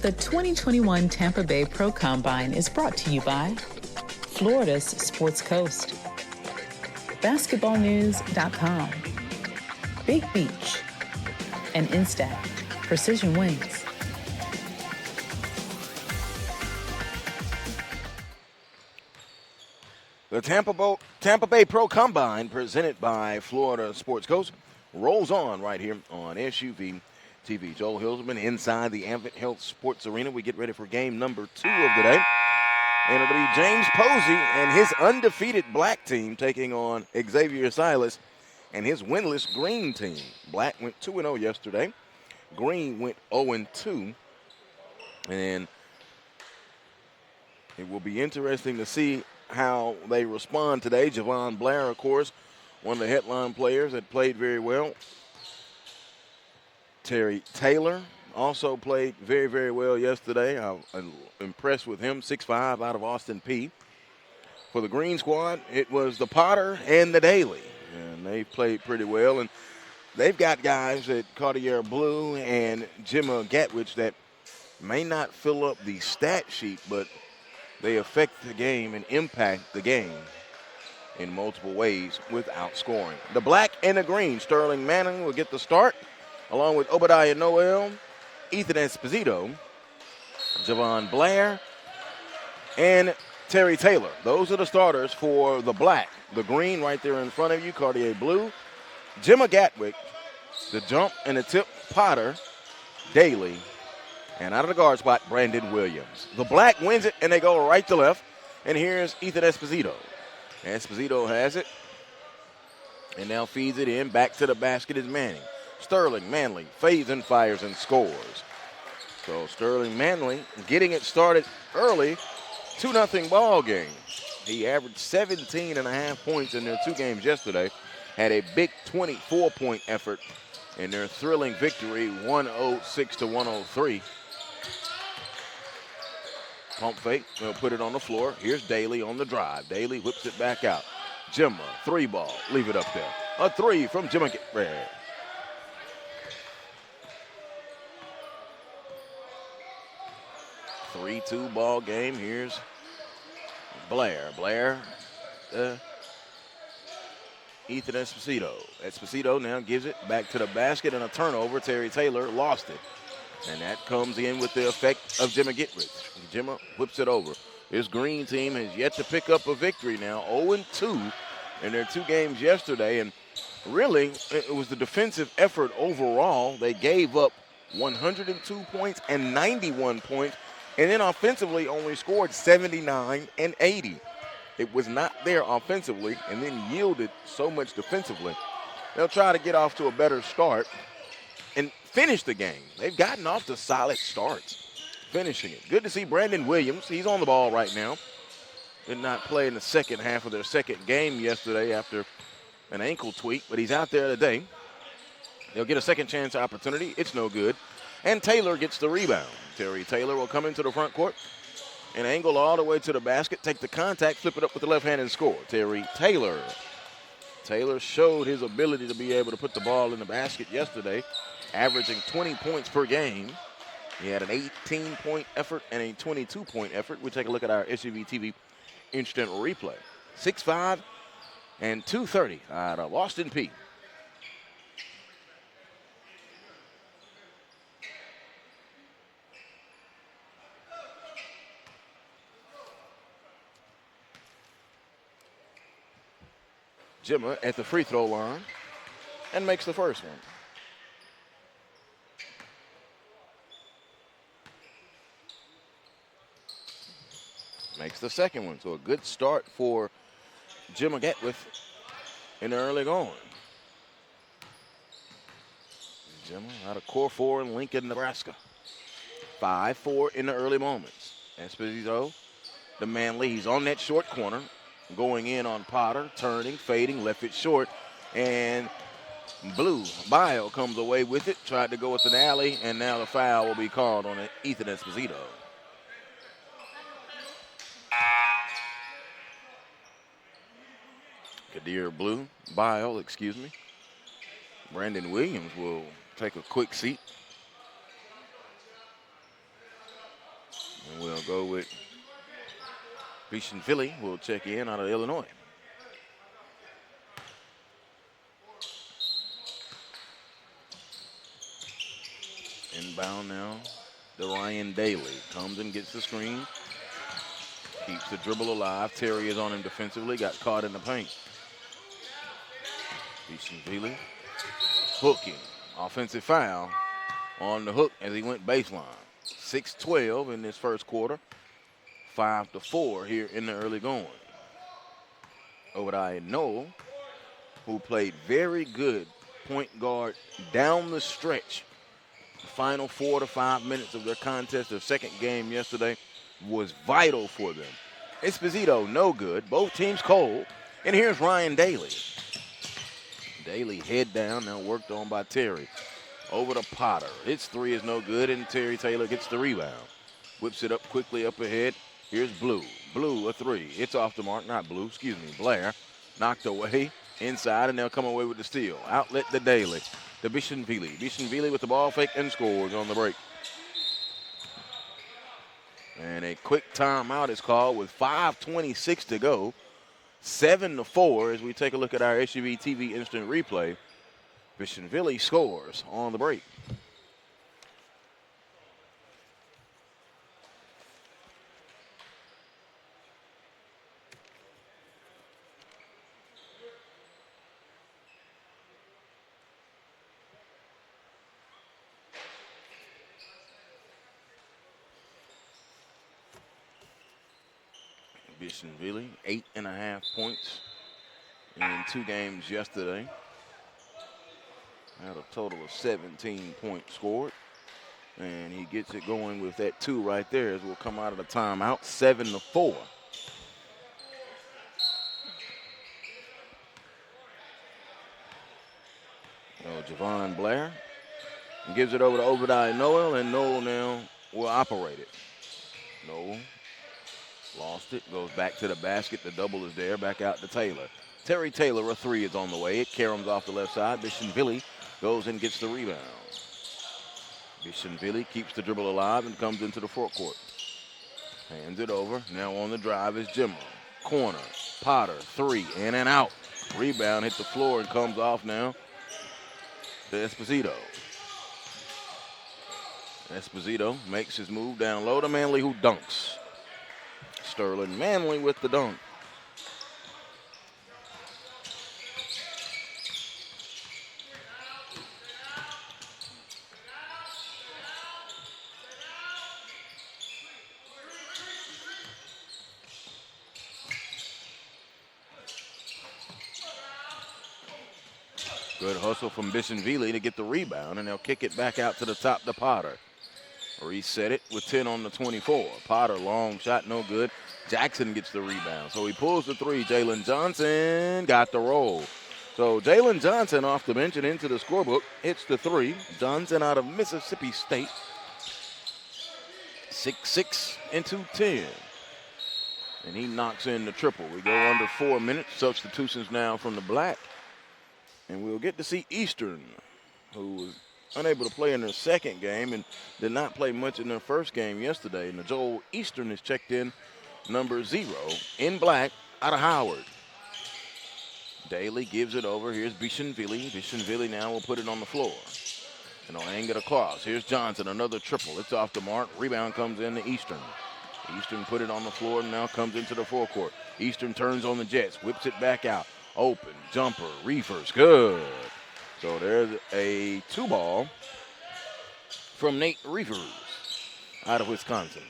The 2021 Tampa Bay Pro Combine is brought to you by Florida's Sports Coast, BasketballNews.com, Big Beach, and Instat Precision Wings. The Tampa Bay Pro Combine, presented by Florida Sports Coast, rolls on right here on SUV TV. Joel Hilsman inside the Ambit Health Sports Arena. We get ready for game number 2 of the day. And it'll be James Posey and his undefeated black team taking on Xavier Silas and his winless green team. Black went 2-0 yesterday. Green went 0-2. And it will be interesting to see how they respond today. Jahvon Blair, of course, one of the headline players that played very well. Terry Taylor also played very, very well yesterday. I'm impressed with him, 6'5", out of Austin Peay. For the Green squad, it was the Potter and the Daly, and they played pretty well. And they've got guys at Chudier Blue and Gemma Gatwich that may not fill up the stat sheet, but they affect the game and impact the game in multiple ways without scoring. The black and the green, Sterling Manning will get the start, along with Obadiah Noel, Ethan Esposito, Jahvon Blair, and Terry Taylor. Those are the starters for the black. The green right there in front of you, Chudier Blue, Gemma Gatwick, the jump and the tip, Potter, Daly, and out of the guard spot, Brandon Williams. The black wins it, and they go right to left. And here's Ethan Esposito. Esposito has it, and now feeds it in. Back to the basket is Manning. Sterling Manley fades and fires and scores. So Sterling Manley getting it started early, 2-0 ball game. He averaged 17.5 points in their 2 games yesterday, had a big 24-point effort in their thrilling victory, 106-103. Pump fake, they'll put it on the floor. Here's Daly on the drive. Daly whips it back out. Gemma, 3-ball, leave it up there. A 3 from Gemma Gatwick. 3-2 ball game. Here's Blair. Blair, Ethan Esposito. Esposito now gives it back to the basket and a turnover. Terry Taylor lost it. And that comes in with the effect of Gemma Gatwick. Gemma whips it over. His green team has yet to pick up a victory now. 0-2 in their 2 games yesterday. And really, it was the defensive effort overall. They gave up 102 points and 91 points. And then offensively only scored 79 and 80. It was not there offensively and then yielded so much defensively. They'll try to get off to a better start and finish the game. They've gotten off to solid starts, finishing it. Good to see Brandon Williams. He's on the ball right now. Did not play in the second half of their second game yesterday after an ankle tweak, but he's out there today. They'll get a second chance opportunity. It's no good. And Taylor gets the rebound. Terry Taylor will come into the front court and angle all the way to the basket, take the contact, flip it up with the left hand and score. Terry Taylor. Taylor showed his ability to be able to put the ball in the basket yesterday, averaging 20 points per game. He had an 18-point effort and a 22-point effort. We take a look at our SUV TV instant replay. 6'5" and 230 out of Austin Peay. Gemma at the free throw line and makes the first one. Makes the second one. So a good start for Gemma Gatwick in the early going. Gemma out of Core 4 in Lincoln, Nebraska. 5-4 in the early moments. Esposito, the Manley, he's on that short corner. Going in on Potter, turning, fading, left it short. And Bile comes away with it, tried to go with an alley, and now the foul will be called on Ethan Esposito. Bile, excuse me. Brandon Williams will take a quick seat. We'll go with Bezhanishvili. Will check in out of Illinois. Inbound now. Ryan Daly comes and gets the screen. Keeps the dribble alive. Terry is on him defensively. Got caught in the paint. Bezhanishvili hooking. Offensive foul on the hook as he went baseline. 6-12 in this first quarter. 5-4 here in the early going. Obadiah Noel, who played very good point guard down the stretch. The final 4 to 5 minutes of their contest, their second game yesterday, was vital for them. Esposito, no good. Both teams cold. And here's Ryan Daly. Daly head down, now worked on by Terry. Over to Potter. His three is no good, and Terry Taylor gets the rebound. Whips it up quickly up ahead. Here's Blue. Blue, a three. It's off the mark. Not Blue, excuse me. Blair knocked away inside, and they'll come away with the steal. Outlet to Daly. To Bezhanishvili. Bezhanishvili with the ball fake and scores on the break. And a quick timeout is called with 5:26 to go. 7-4 as we take a look at our SUV TV instant replay. Bezhanishvili scores on the break. Bezhanishvili, 8.5 points in 2 games yesterday. Had a total of 17 points scored. And he gets it going with that 2 right there as we'll come out of the timeout, 7-4. Jahvon Blair gives it over to Obadiah Noel, and Noel now will operate it. Noel lost it, goes back to the basket. The double is there, back out to Taylor. Terry Taylor, a 3 is on the way. It caroms off the left side. Bezhanishvili goes and gets the rebound. Bezhanishvili keeps the dribble alive and comes into the forecourt. Hands it over. Now on the drive is Jimmer. Corner. Potter, 3, in and out. Rebound hit the floor and comes off now to Esposito. Esposito makes his move down low to Manley, who dunks. Sterling Manley with the dunk. Good hustle from Bezhanishvili to get the rebound, and they'll kick it back out to the top to Potter. Reset it with 10 on the 24. Potter, long shot, no good. Jackson gets the rebound. So he pulls the 3. Jalen Johnson got the roll. So Jalen Johnson off the bench and into the scorebook hits the 3. Johnson out of Mississippi State. 6'6" and 210. And he knocks in the triple. We go under 4 minutes. Substitutions now from the Black. And we'll get to see Eastern, who was unable to play in their second game and did not play much in their first game yesterday. Nojel Eastern is checked in number 0 in black out of Howard. Daly gives it over. Here's Bezhanishvili. Bezhanishvili now will put it on the floor. And he'll hang it across. Here's Johnson, another triple. It's off the mark. Rebound comes in to Eastern. Eastern put it on the floor and now comes into the forecourt. Eastern turns on the Jets, whips it back out. Open, jumper, Reuvers, good. So there's a 2-ball from Nate Reuvers out of Wisconsin.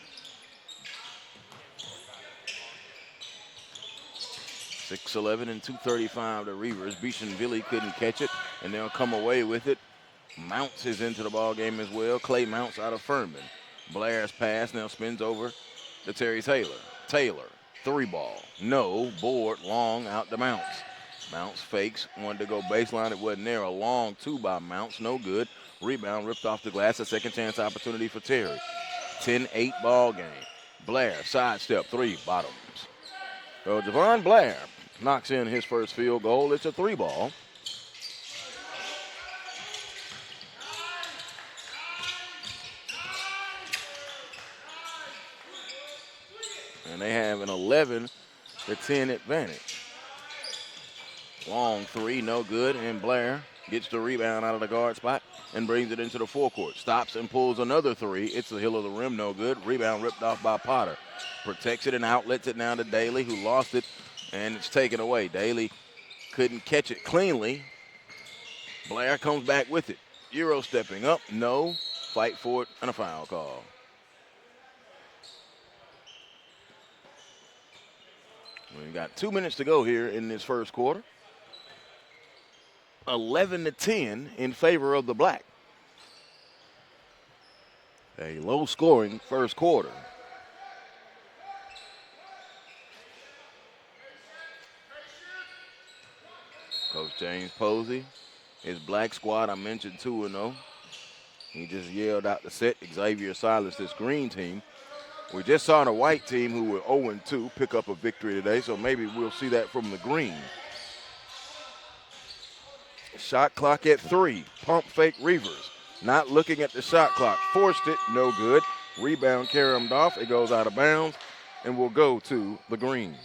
6'11" and 235 to Reuvers. Bezhanishvili couldn't catch it, and they'll come away with it. Mounce is into the ball game as well. Clay Mounce out of Furman. Blair's pass now spins over to Terry Taylor. Taylor, 3-ball. No, board, long, out to Mounce. Mounce fakes, wanted to go baseline. It wasn't there. A long 2 by Mounce, no good. Rebound ripped off the glass. A second chance opportunity for Terry. 10-8 ball game. Blair, sidestep, 3, bottoms. So Jahvon Blair knocks in his first field goal. It's a 3-ball. and they have an 11-10 advantage. Long three, no good, and Blair gets the rebound out of the guard spot and brings it into the forecourt. Stops and pulls another three. It's the heel of the rim, no good. Rebound ripped off by Potter. Protects it and outlets it now to Daly, who lost it, and it's taken away. Daly couldn't catch it cleanly. Blair comes back with it. Euro stepping up, no. Fight for it, and a foul call. We've got 2 minutes to go here in this first quarter. 11-10 in favor of the Black. A low-scoring first quarter. Coach James Posey, his Black squad, I mentioned 2-0. He just yelled out the set. Xavier silenced this green team. We just saw the white team, who were 0-2, pick up a victory today, so maybe we'll see that from the green. Shot clock at 3. Pump fake Reuvers. Not looking at the shot clock. Forced it, no good. Rebound carried off. It goes out of bounds and will go to the green.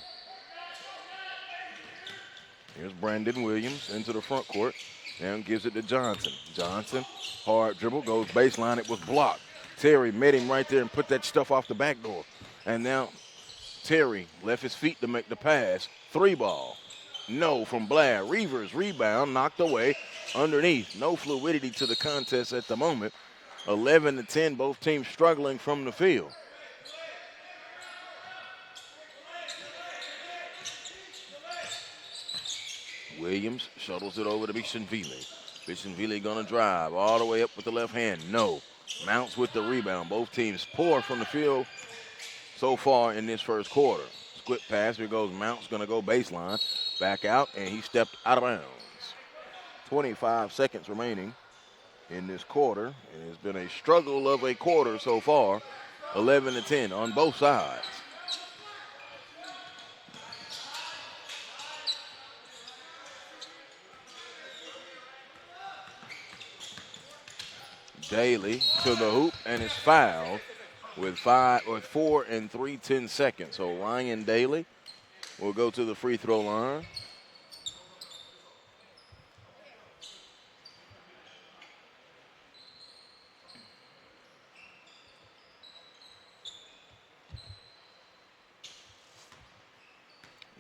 Here's Brandon Williams into the front court and gives it to Johnson. Johnson, hard dribble, goes baseline. It was blocked. Terry met him right there and put that stuff off the back door. And now Terry left his feet to make the pass. 3-ball. No from Blair. Reuvers rebound, knocked away underneath. No fluidity to the contest at the moment. 11-10, both teams struggling from the field. Williams shuttles it over to Bezhanishvili. Bezhanishvili gonna drive all the way up with the left hand. No. Mounce with the rebound. Both teams poor from the field so far in this first quarter. Squib pass. Here goes Mounce, gonna go baseline. Back out, and he stepped out of bounds. 25 seconds remaining in this quarter. It has been a struggle of a quarter so far. 11-10 on both sides. Daly to the hoop and is fouled with 4 and 3/10 seconds. So Ryan Daly will go to the free throw line.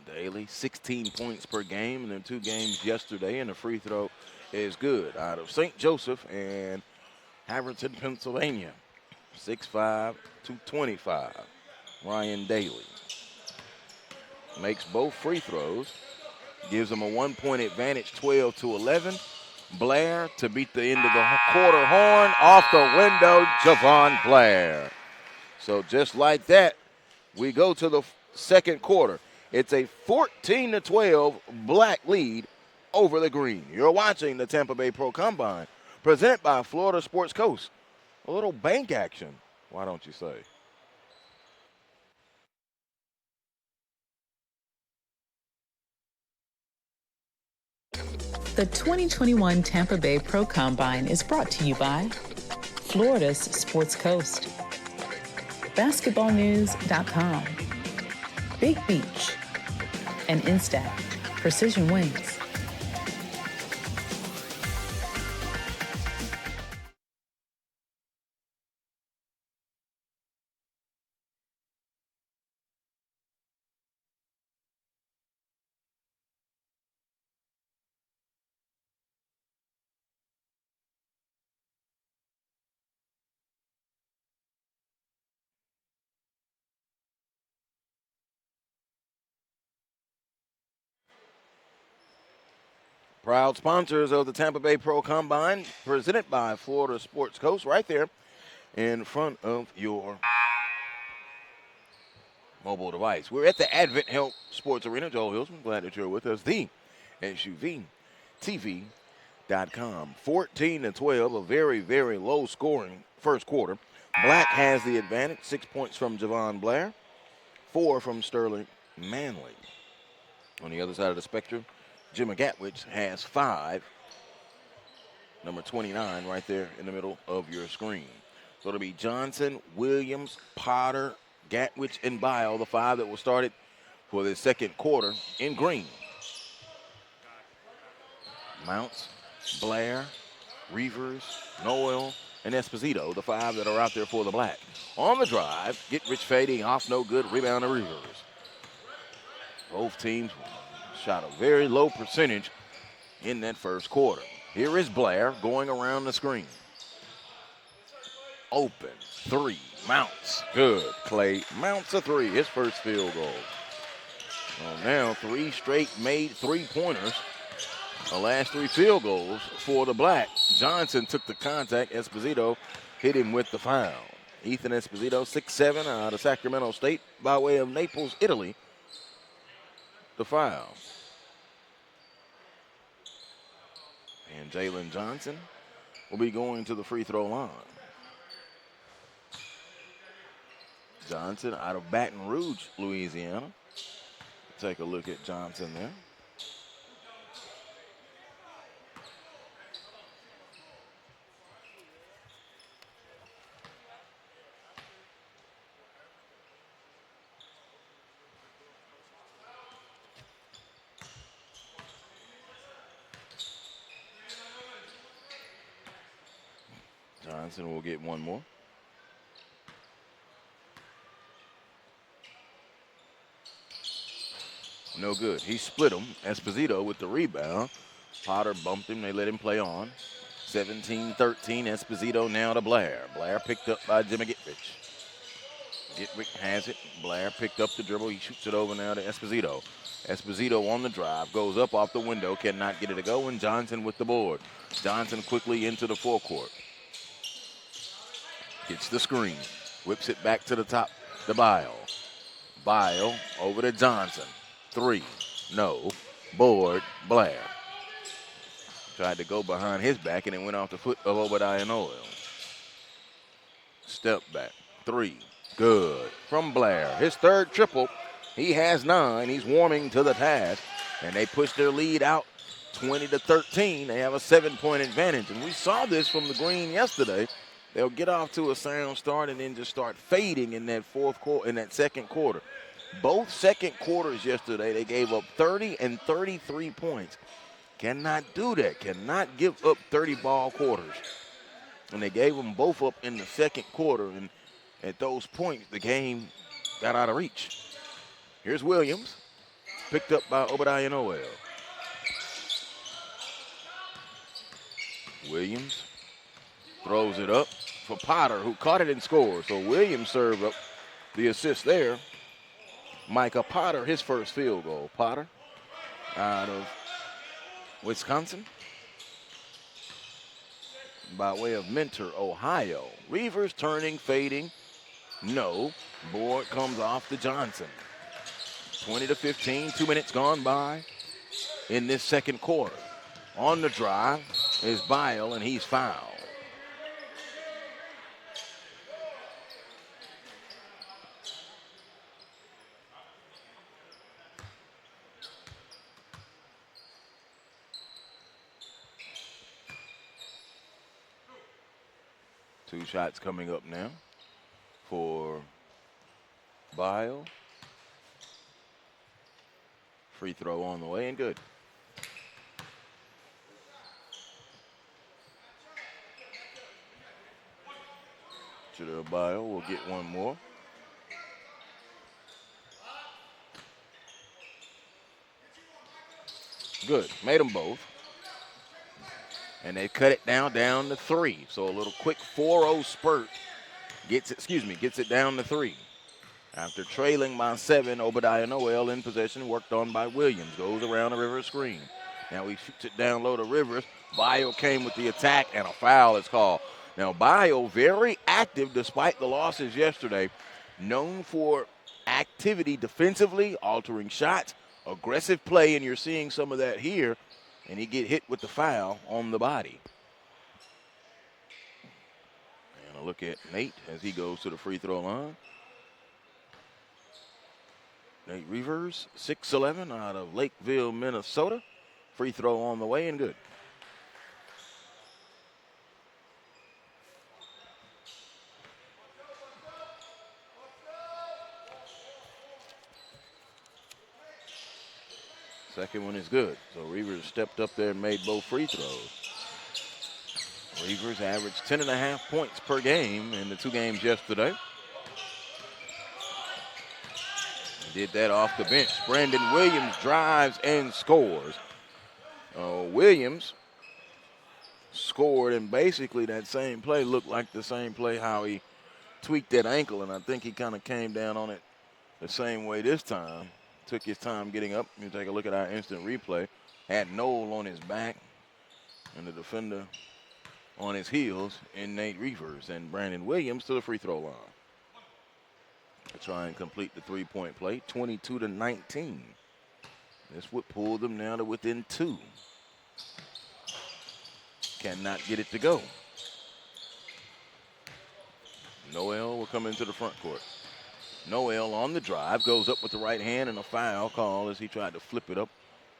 Daly, 16 points per game in the 2 games yesterday, and the free throw is good. Out of St. Joseph and Haverton, Pennsylvania. 6'5", 225. Ryan Daly makes both free throws. Gives them a 1-point advantage, 12-11. Blair to beat the end of the quarter horn. Off the window, Jahvon Blair. So just like that, we go to the second quarter. It's a 14-12 Black lead over the green. You're watching the Tampa Bay Pro Combine, presented by Florida Sports Coast. A little bank action, why don't you say? The 2021 Tampa Bay Pro Combine is brought to you by Florida's Sports Coast, BasketballNews.com, Big Beach, and Instat Precision Wins. Proud sponsors of the Tampa Bay Pro Combine, presented by Florida Sports Coast, right there in front of your mobile device. We're at the Advent Health Sports Arena. Joel Hills, I'm glad that you're with us. The SUVTV.com. 14-12, a very, very low-scoring first quarter. Black has the advantage. 6 points from Jahvon Blair, 4 from Sterling Manley. On the other side of the spectrum, Jimmy Gatwich has 5. Number 29 right there in the middle of your screen. So it'll be Johnson, Williams, Potter, Gatwich, and Bile, the five that were started for the second quarter in green. Mounce, Blair, Reuvers, Noel, and Esposito, the five that are out there for the black. On the drive, get rich fading off, no good, rebound to Reuvers. Both teams shot a very low percentage in that first quarter. Here is Blair going around the screen. Open, three, Mounce, good. Clay Mounce a three, his first field goal. Well, now 3 straight made three-pointers. The last 3 field goals for the black. Johnson took the contact. Esposito hit him with the foul. Ethan Esposito, 6'7", out of Sacramento State by way of Naples, Italy. The foul. And Jalen Johnson will be going to the free throw line. Johnson out of Baton Rouge, Louisiana. Take a look at Johnson there. Johnson will get one more. No good. He split him. Esposito with the rebound. Potter bumped him. They let him play on. 17-13. Esposito now to Blair. Blair picked up by Jimmy Gitvich. Gitvich has it. Blair picked up the dribble. He shoots it over now to Esposito. Esposito on the drive. Goes up off the window. Cannot get it to go. And Johnson with the board. Johnson quickly into the forecourt. Gets the screen. Whips it back to the top to Bile. Bile over to Johnson. 3. No. Board. Blair. Tried to go behind his back and it went off the foot of Obadiah Noel. Step back. 3. Good. From Blair. His third triple. He has 9. He's warming to the task. And they push their lead out 20-13. They have a 7-point advantage. And we saw this from the green yesterday. They'll get off to a sound start and then just start fading in that second quarter. Both second quarters yesterday, they gave up 30 and 33 points. Cannot do that. Cannot give up 30-ball quarters. And they gave them both up in the second quarter. And at those points, the game got out of reach. Here's Williams, picked up by Obadiah Noel. Williams throws it up for Potter, who caught it and scored. So Williams served up the assist there. Micah Potter, his first field goal. Potter out of Wisconsin by way of Mentor, Ohio. Reuvers turning, fading. No. Board comes off to Johnson. 20-15, 2 minutes gone by in this second quarter. On the drive is Bile, and he's fouled. Two shots coming up now for Bile. Free throw on the way and good. Chudier Bile will get one more. Good. Made them both. And they cut it down to 3. So a little quick 4-0 spurt gets it down to 3. After trailing by 7, Obadiah Noel in possession, worked on by Williams. Goes around the Rivers screen. Now he shoots it down low to Rivers. Bile came with the attack, and a foul is called. Now Bile, very active despite the losses yesterday. Known for activity defensively, altering shots, aggressive play, and you're seeing some of that here. And he get hit with the foul on the body. And a look at Nate as he goes to the free throw line. Nate Reuvers, 6'11", out of Lakeville, Minnesota. Free throw on the way and good. Second one is good. So Reuvers stepped up there and made both free throws. Reuvers averaged 10.5 points per game in the 2 games yesterday. Did that off the bench. Brandon Williams drives and scores. Williams scored, and basically that same play looked like the same play how he tweaked that ankle, and I think he kind of came down on it the same way this time. Took his time getting up. You take a look at our instant replay. Had Noel on his back and the defender on his heels in Nate Reuvers, and Brandon Williams to the free throw line to try and complete the 3-point play. 22-19. This would pull them now to within 2. Cannot get it to go. Noel will come into the front court. Noel on the drive, goes up with the right hand, and a foul call as he tried to flip it up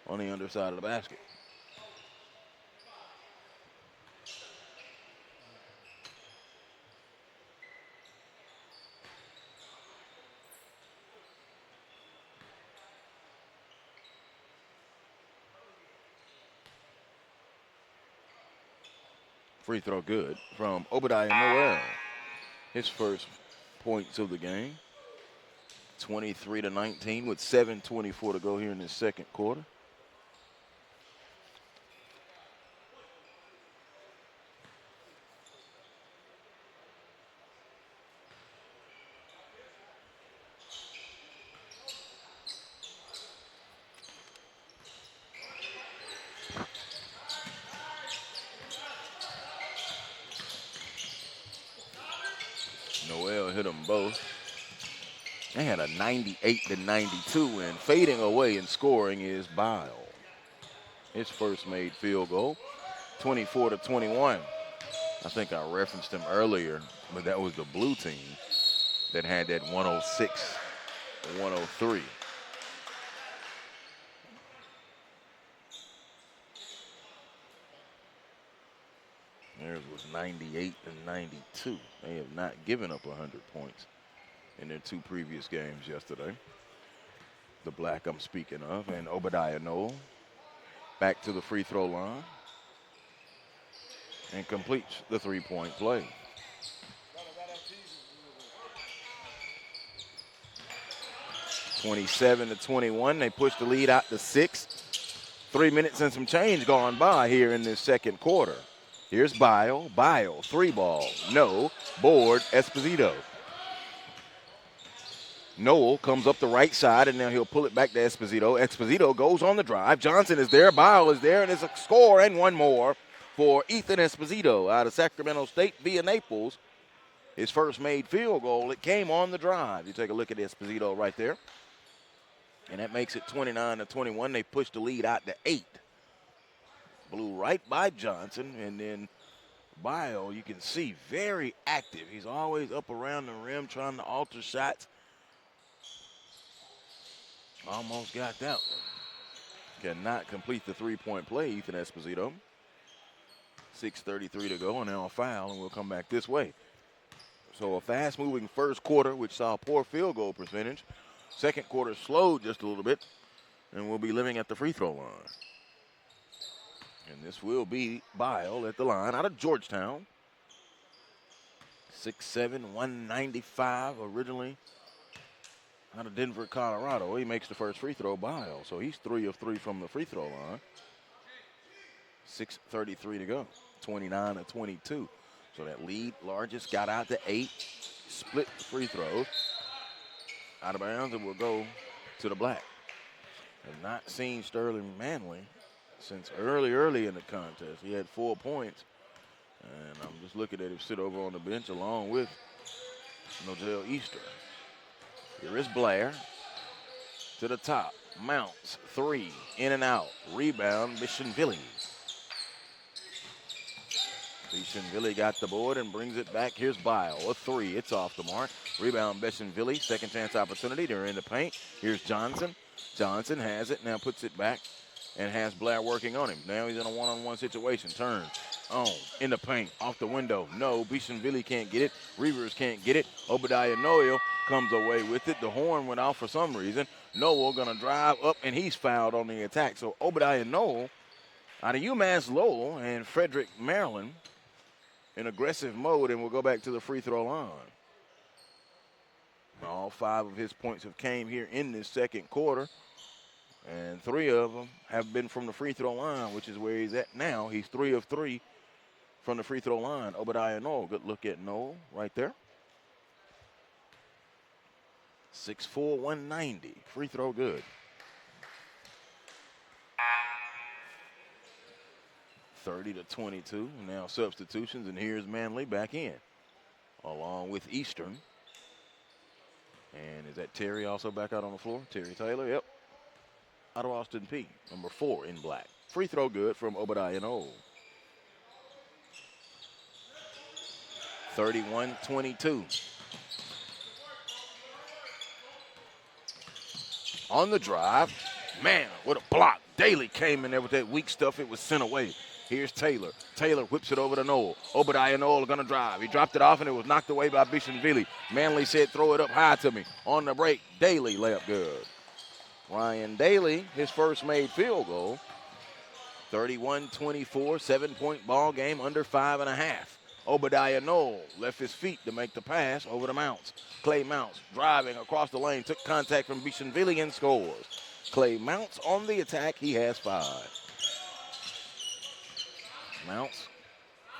on the underside of the basket. Free throw good from Obadiah Noel. His first points of the game. 23-19 with 7:24 to go here in the second quarter. Noel hit them both. They had a 98-92 win. Fading away and scoring is Bile. His first made field goal, 24-21. I think I referenced him earlier, but that was the blue team that had that 106-103. Theirs was 98-92. They have not given up 100 points in their 2 previous games yesterday. The black I'm speaking of, and Obadiah Noel back to the free throw line and completes the 3-point play. (27-21). They push the lead out to 6. 3 minutes and some change gone by here in this second quarter. Here's Bile. Bile, 3-ball. No. Board, Esposito. Noel comes up the right side, and now he'll pull it back to Esposito. Esposito goes on the drive. Johnson is there. Bile is there, and it's a score and one more for Ethan Esposito out of Sacramento State via Naples. His first made field goal, it came on the drive. You take a look at Esposito right there. And that makes it 29-21. They push the lead out to 8. Blew right by Johnson, and then Bile, you can see, very active. He's always up around the rim trying to alter shots. Almost got that one. Cannot complete the 3-point play, Ethan Esposito. 6:33 to go, and now a foul, and we'll come back this way. So a fast-moving first quarter, which saw a poor field goal percentage. Second quarter slowed just a little bit, and we'll be living at the free throw line. And this will be Bile at the line out of Georgetown. 6'7", 195 originally out of Denver, Colorado. He makes the first free throw, Bile. So he's 3 of 3 from the free throw line. 6:33 to go, 29-22. So that lead largest got out to 8, split the free throws. Out of bounds, and will go to the black. Have not seen Sterling Manley since early in the contest. He had 4 points, and I'm just looking at him sit over on the bench along with Nojel Easter. Here is Blair to the top. Mounce, 3, in and out. Rebound, Bezhanishvili. Bezhanishvili got the board and brings it back. Here's Bile, a 3. It's off the mark. Rebound, Bezhanishvili. Second chance opportunity. They're in the paint. Here's Johnson. Johnson has it, now puts it back and has Blair working on him. Now he's in a one-on-one situation. Turns on in the paint, off the window. No, Bezhanishvili can't get it. Reuvers can't get it. Obadiah Noel comes away with it. The horn went off for some reason. Noel going to drive up, and he's fouled on the attack. So Obadiah Noel out of UMass Lowell and Frederick, Maryland, in aggressive mode, and we'll go back to the free throw line. All 5 of his points have came here in this second quarter, and 3 of them have been from the free throw line, which is where he's at now. He's 3 of 3 from the free throw line. Obadiah Noel, good look at Noel right there. 6'4", 190. Free throw good. 30-22. Now substitutions, and here's Manley back in, along with Eastern. And is that Terry also back out on the floor? Terry Taylor, yep. Out of Austin Peay, number 4 in black. Free throw good from Obadiah Noel. 31-22. On the drive, man, what a block. Daly came in there with that weak stuff. It was sent away. Here's Taylor. Taylor whips it over to Noel. Obadiah Noel going to drive. He dropped it off, and it was knocked away by Bezhanishvili. Manley said, throw it up high to me. On the break, Daly layup good. Ryan Daly, his first made field goal. 31-24, 7-point ball game, under 5.5. Obadiah Noel left his feet to make the pass over to Mounce. Clay Mounce driving across the lane, took contact from Bezhanishvili and scores. Clay Mounce on the attack. He has 5. Mounce,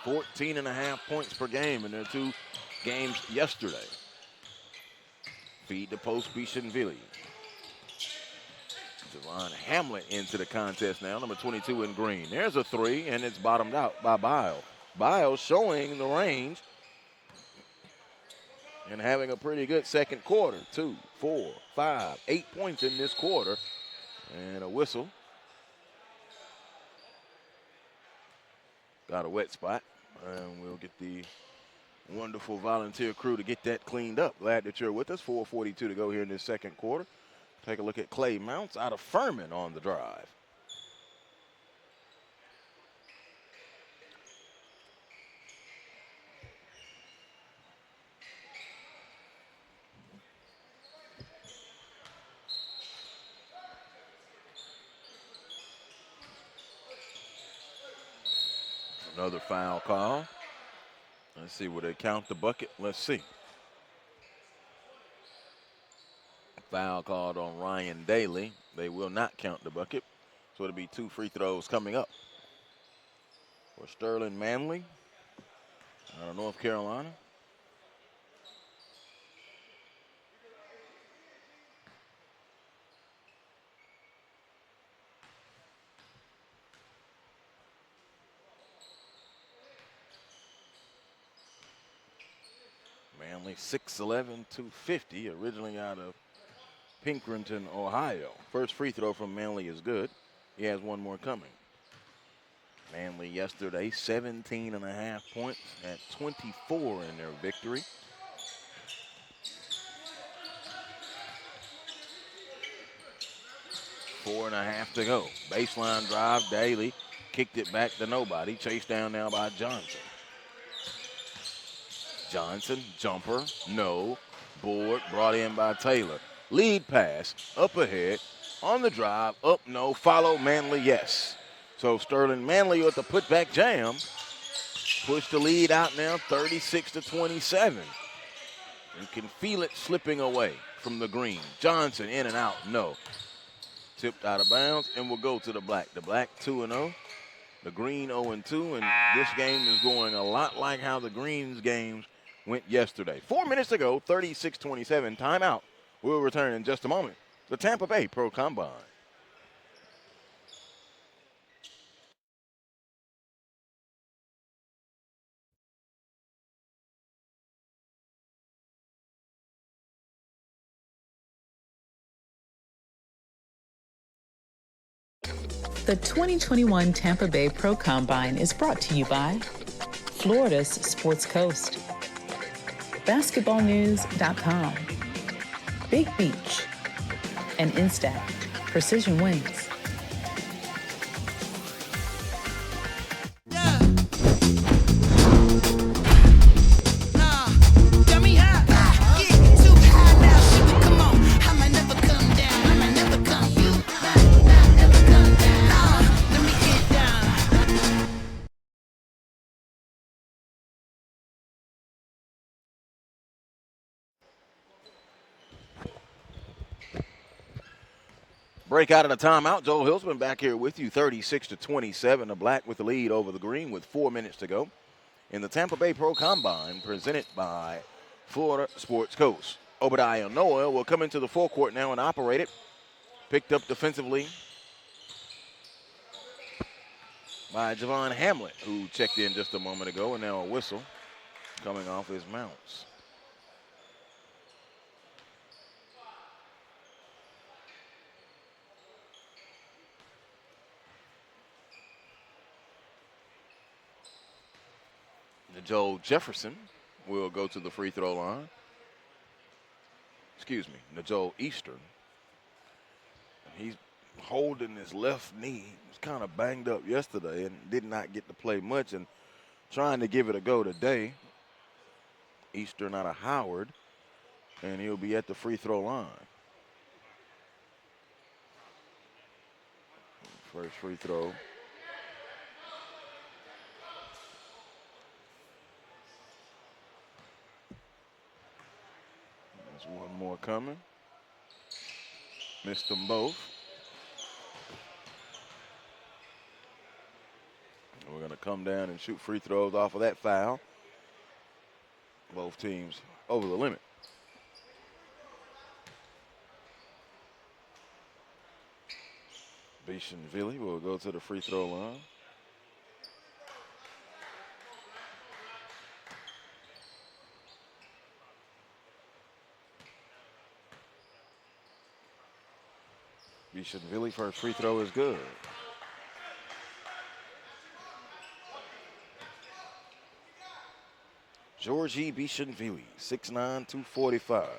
14.5 points per game in their 2 games yesterday. Feed to post Bezhanishvili. Jahvon Hamlet into the contest now, number 22 in green. There's a 3, and it's bottomed out by Bile. Bile showing the range and having a pretty good second quarter. 2, 4, 5, 8 points in this quarter, and a whistle. Got a wet spot, and we'll get the wonderful volunteer crew to get that cleaned up. Glad that you're with us. 4:42 to go here in this second quarter. Take a look at Clay Mounce out of Furman on the drive. Another foul call. Let's see, will they count the bucket? Let's see. Foul called on Ryan Daly. They will not count the bucket. So it'll be 2 free throws coming up for Sterling Manley out of North Carolina. Manley 6'11", 250, originally out of Pickrington, Ohio. First free throw from Manley is good. He has 1 more coming. Manley yesterday, 17.5 points at 24 in their victory. Four and a half to go. Baseline drive, Daly kicked it back to nobody. Chased down now by Johnson. Johnson, jumper, no. Board brought in by Taylor. Lead pass, up ahead, on the drive, up no, follow Manley, yes. So Sterling Manley with the putback jam. Push the lead out now, 36-27. You can feel it slipping away from the green. Johnson in and out, no. Tipped out of bounds, and we'll go to the black. The black 2-0, the green 0-2, and this game is going a lot like how the Greens games went yesterday. 4 minutes to go, 36-27, timeout. We'll return in just a moment. The Tampa Bay Pro Combine. The 2021 Tampa Bay Pro Combine is brought to you by Florida's Sports Coast, BasketballNews.com, Big Beach, and Instat Precision Wins. Yeah. Break out of the timeout. Joel Hilsman back here with you, 36-27. The Black with the lead over the Green with 4 minutes to go in the Tampa Bay Pro Combine presented by Florida Sports Coast. Obadiah Noel will come into the forecourt now and operate it. Picked up defensively by Jahvon Hamlet, who checked in just a moment ago, and now a whistle coming off his Mounce. Joel Jefferson will go to the free throw line. Excuse me, Nojel Eastern. He's holding his left knee. He was kind of banged up yesterday and did not get to play much, and trying to give it a go today. Eastern out of Howard, and he'll be at the free throw line. First free throw. One more coming. Missed them both. We're going to come down and shoot free throws off of that foul. Both teams over the limit. Bezhanishvili will go to the free throw line. Bezhanishvili first free throw is good. Georgi Bezhanishvili, 6'9", 245.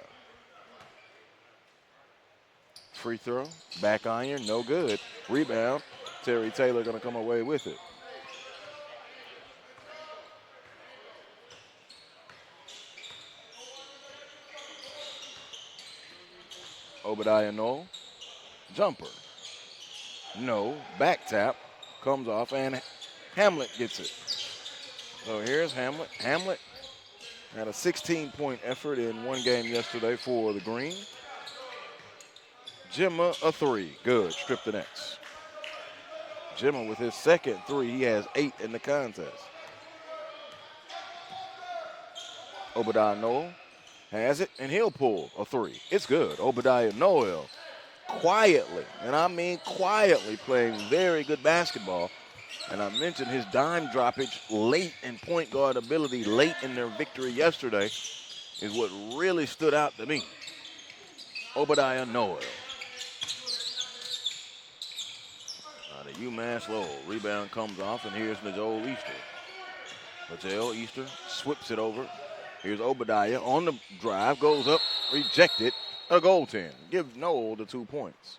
Free throw, back iron, no good. Rebound, Terry Taylor going to come away with it. Obadiah Noel, jumper. No, back tap, comes off, and Hamlet gets it. So here's Hamlet. Hamlet had a 16-point effort in one game yesterday for the Green. Gemma, a three. Good. Strip the nets. Gemma with his second three. He has 8 in the contest. Obadiah Noel has it, and he'll pull a three. It's good. Obadiah Noel quietly, and I mean quietly, playing very good basketball. And I mentioned his dime droppage late in point guard ability, late in their victory yesterday, is what really stood out to me. Obadiah Noel. Out of UMass Lowell. Rebound comes off, and here's Nojel Easter. Nojel Easter swips it over. Here's Obadiah on the drive, goes up, rejected, a goaltend. Gives Noel the 2 points.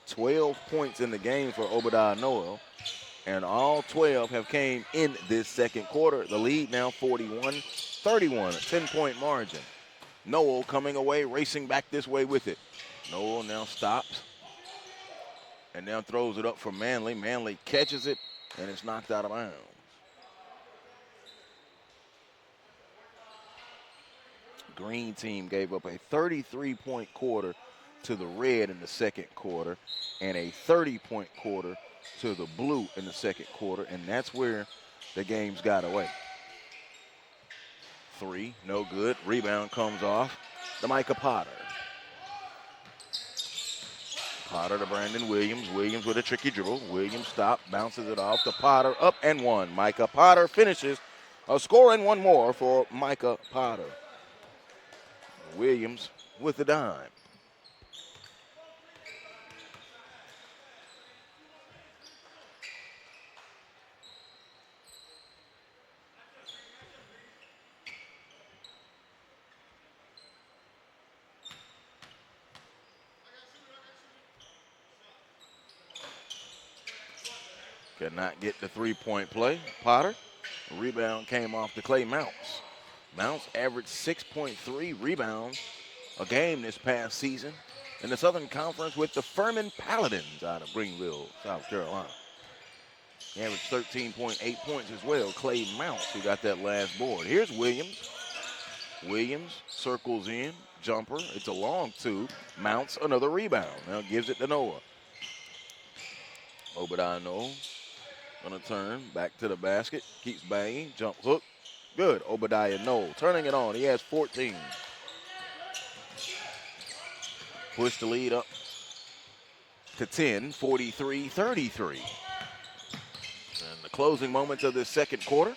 12 points in the game for Obadiah Noel, and all 12 have came in this second quarter. The lead now 41-31, a 10-point margin. Noel coming away, racing back this way with it. Noel now stops and now throws it up for Manley. Manley catches it, and it's knocked out of bounds. Green team gave up a 33-point quarter to the Red in the second quarter and a 30-point quarter to the Blue in the second quarter, and that's where the games got away. Three, no good. Rebound comes off to Micah Potter. Potter to Brandon Williams. Williams with a tricky dribble. Williams stops, bounces it off to Potter, up and one. Micah Potter finishes, a score and one more for Micah Potter. Williams with the dime. Could not get the three-point play. Potter, rebound came off to Clay Mounce. Mounce averaged 6.3 rebounds a game this past season in the Southern Conference with the Furman Paladins out of Greenville, South Carolina. He averaged 13.8 points as well. Clay Mounce, who got that last board. Here's Williams. Williams circles in, jumper. It's a long two. Mounce, another rebound. Now gives it to Noah. Obadiah Noel gonna turn back to the basket. Keeps banging. Jump hook. Good. Obadiah Noel turning it on. He has 14. Push the lead up to 10, 43-33. And the closing moments of this second quarter.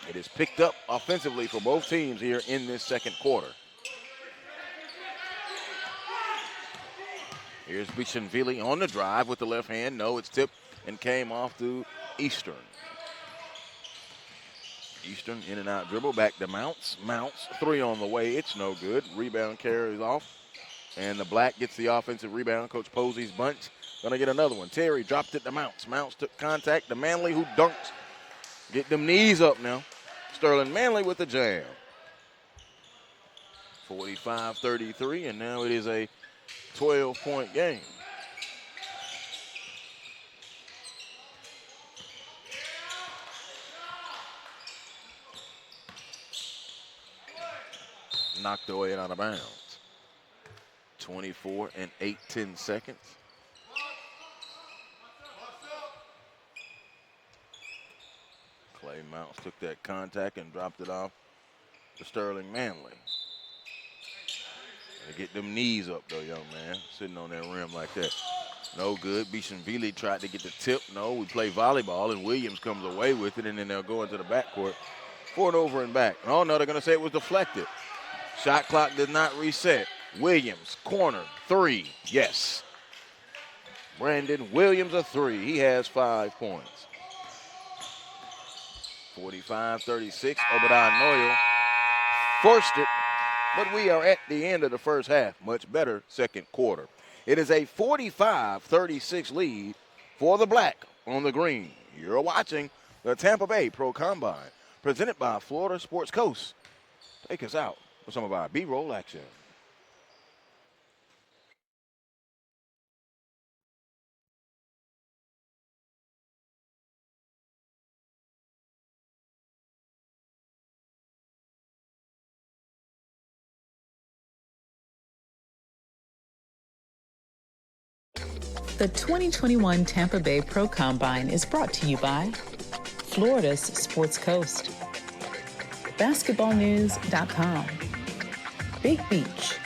It is picked up offensively for both teams here in this second quarter. Here's Bezhanishvili on the drive with the left hand. No, it's tipped and came off to Eastern. Eastern in and out dribble, back to Mounce. Mounce, three on the way, it's no good. Rebound carries off, and the Black gets the offensive rebound. Coach Posey's bunch gonna get another one. Terry dropped it to Mounce. Mounce took contact to Manley, who dunks. Get them knees up now. Sterling Manley with the jam. 45-33, and now it is a 12-point game. Knocked away and out of bounds. 24 and 8/10 seconds. Clay Mounce took that contact and dropped it off to Sterling Manley. They get them knees up though, young man. Sitting on that rim like that. No good. Bezhanishvili tried to get the tip. No, we play volleyball, and Williams comes away with it, and then they'll go into the backcourt for it over and back. Oh, no, they're going to say it was deflected. Shot clock did not reset. Williams, corner, three. Yes. Brandon Williams, a three. He has 5 points. 45-36. Obadiah Noel forced it, but we are at the end of the first half. Much better second quarter. It is a 45-36 lead for the Black on the green. You're watching the Tampa Bay Pro Combine, presented by Florida Sports Coast. Take us out with some of our B-roll action. The 2021 Tampa Bay Pro Combine is brought to you by Florida's Sports Coast, BasketballNews.com, Big Beach,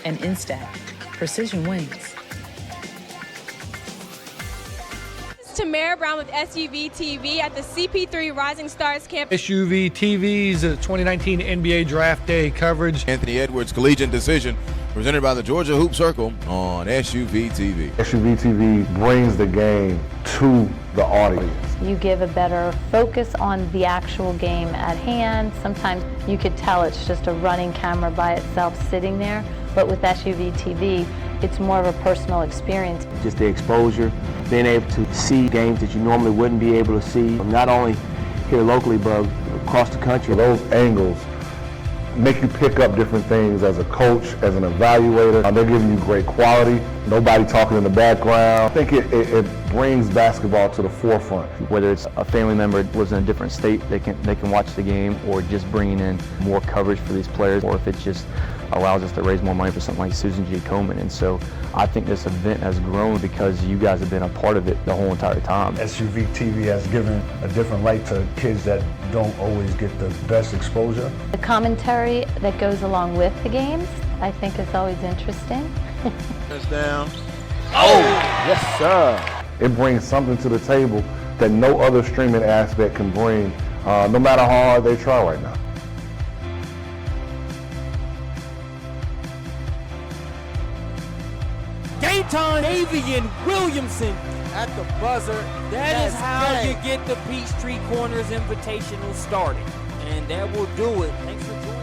and Instack Precision Wings. Tamara Brown with SUV TV at the CP3 Rising Stars campus. SUV TV's 2019 NBA Draft Day coverage. Anthony Edwards Collegiate Decision, presented by the Georgia Hoop Circle on SUV TV. SUV TV brings the game to the audience. You give a better focus on the actual game at hand. Sometimes you could tell it's just a running camera by itself sitting there, but with SUV TV, it's more of a personal experience. Just the exposure, being able to see games that you normally wouldn't be able to see, not only here locally, but across the country. Those angles make you pick up different things as a coach, as an evaluator. They're giving you great quality, nobody talking in the background. I think it brings basketball to the forefront. Whether it's a family member that lives in a different state, they can watch the game, or just bringing in more coverage for these players, or if it just allows us to raise more money for something like Susan G. Komen. And so I think this event has grown because you guys have been a part of it the whole entire time. SUV TV has given a different light to kids that don't always get the best exposure. The commentary that goes along with the games, I think is always interesting. That's down. Oh, yes, sir. It brings something to the table that no other streaming aspect can bring, no matter how hard they try right now. Dayton Avian Williamson at the buzzer. That is how you get the Peachtree Corners Invitational started. And that will do it. Thanks for joining.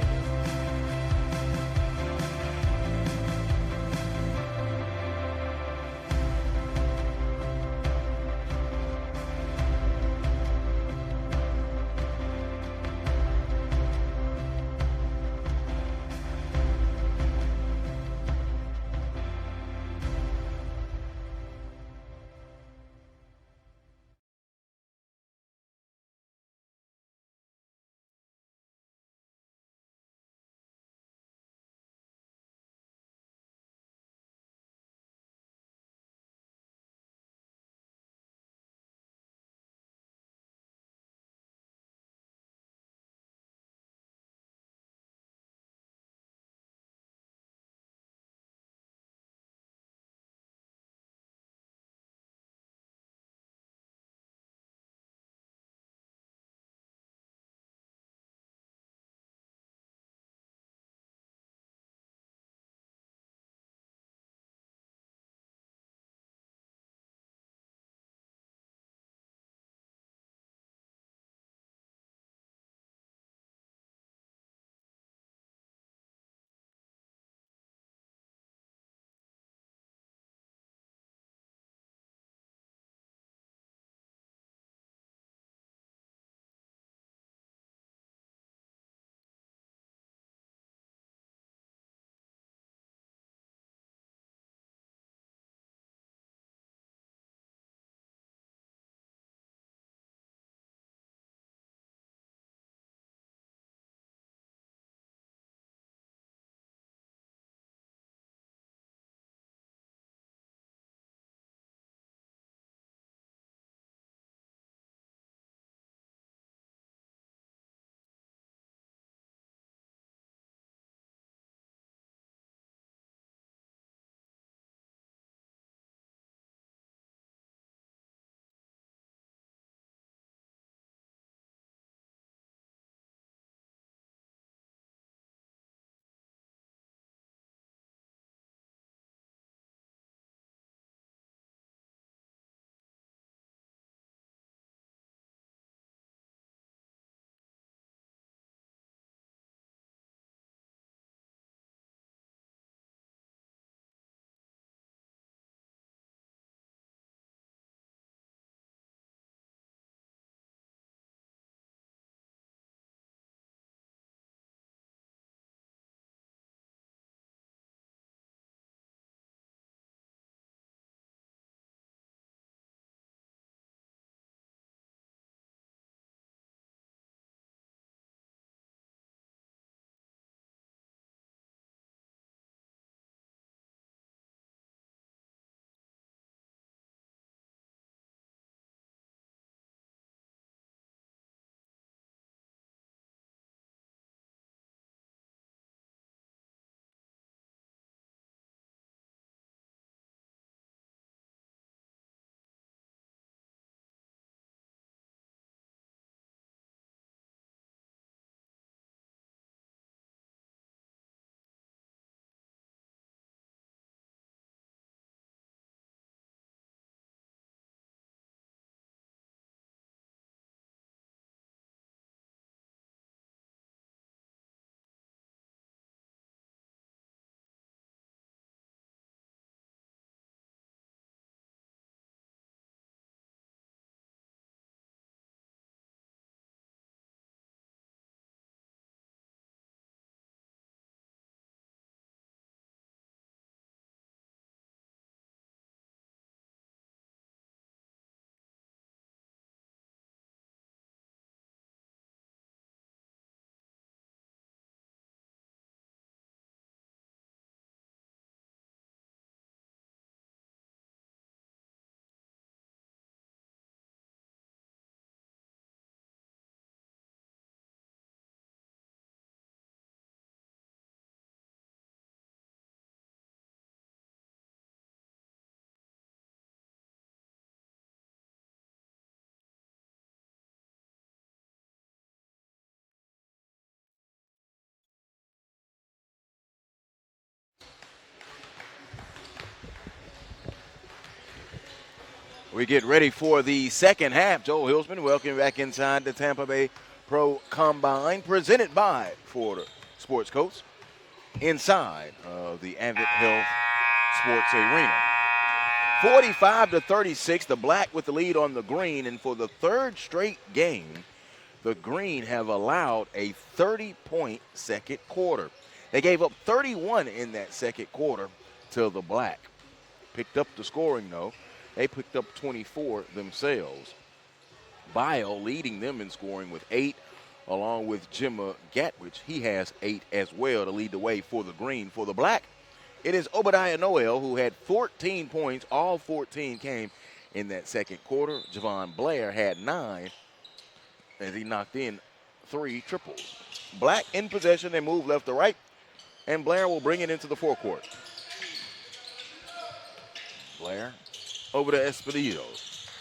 We get ready for the second half. Joel Hilsman, welcome back inside the Tampa Bay Pro Combine, presented by Florida Sports Coast, inside of the Advent Health Sports Arena. 45-36, the Black with the lead on the Green, and for the third straight game, the Green have allowed a 30-point second quarter. They gave up 31 in that second quarter to the Black. Picked up the scoring, though. They picked up 24 themselves. Bile leading them in scoring with 8, along with Jimma Gatwich. He has 8 as well to lead the way for the Green. For the Black, it is Obadiah Noel, who had 14 points. All 14 came in that second quarter. Jahvon Blair had 9 as he knocked in 3 triples. Black in possession. They move left to right, and Blair will bring it into the forecourt. Blair over to Esposito.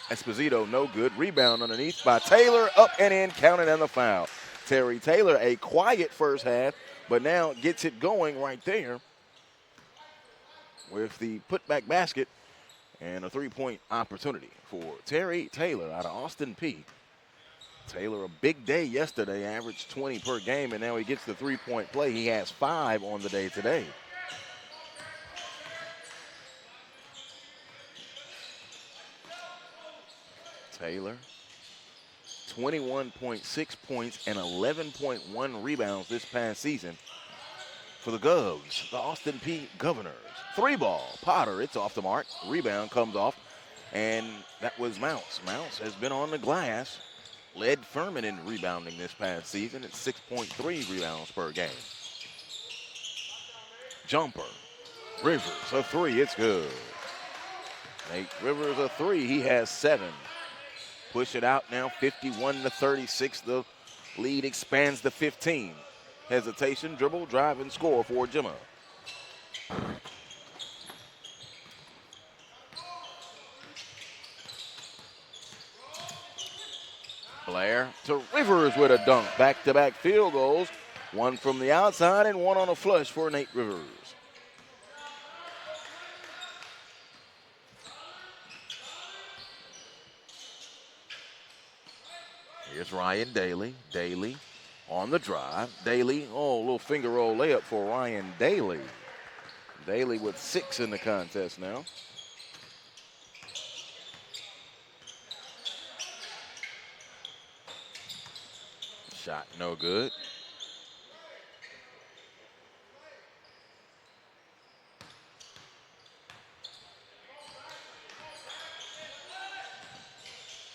Esposito, no good. Rebound underneath by Taylor. Up and in, counted and the foul. Terry Taylor, a quiet first half, but now gets it going right there with the putback basket and a three-point opportunity for Terry Taylor out of Austin Peay. Taylor, a big day yesterday, averaged 20 per game, and now he gets the three-point play. He has 5 on the day today. Taylor, 21.6 points and 11.1 rebounds this past season for the Govs, the Austin Peay Governors. 3-ball, Potter, it's off the mark. Rebound comes off, and that was Mounce. Mounce has been on the glass, led Furman in rebounding this past season at 6.3 rebounds per game. Jumper, Reuvers, a 3, it's good. Nate Reuvers, a 3, he has 7. Push it out now, 51-36. The lead expands to 15. Hesitation, dribble, drive, and score for Jimma. Blair to Reuvers with a dunk. Back-to-back field goals. One from the outside and one on a flush for Nate Reuvers. Here's Ryan Daly. Daly on the drive. Daly, a little finger roll layup for Ryan Daly. Daly with 6 in the contest now. Shot no good.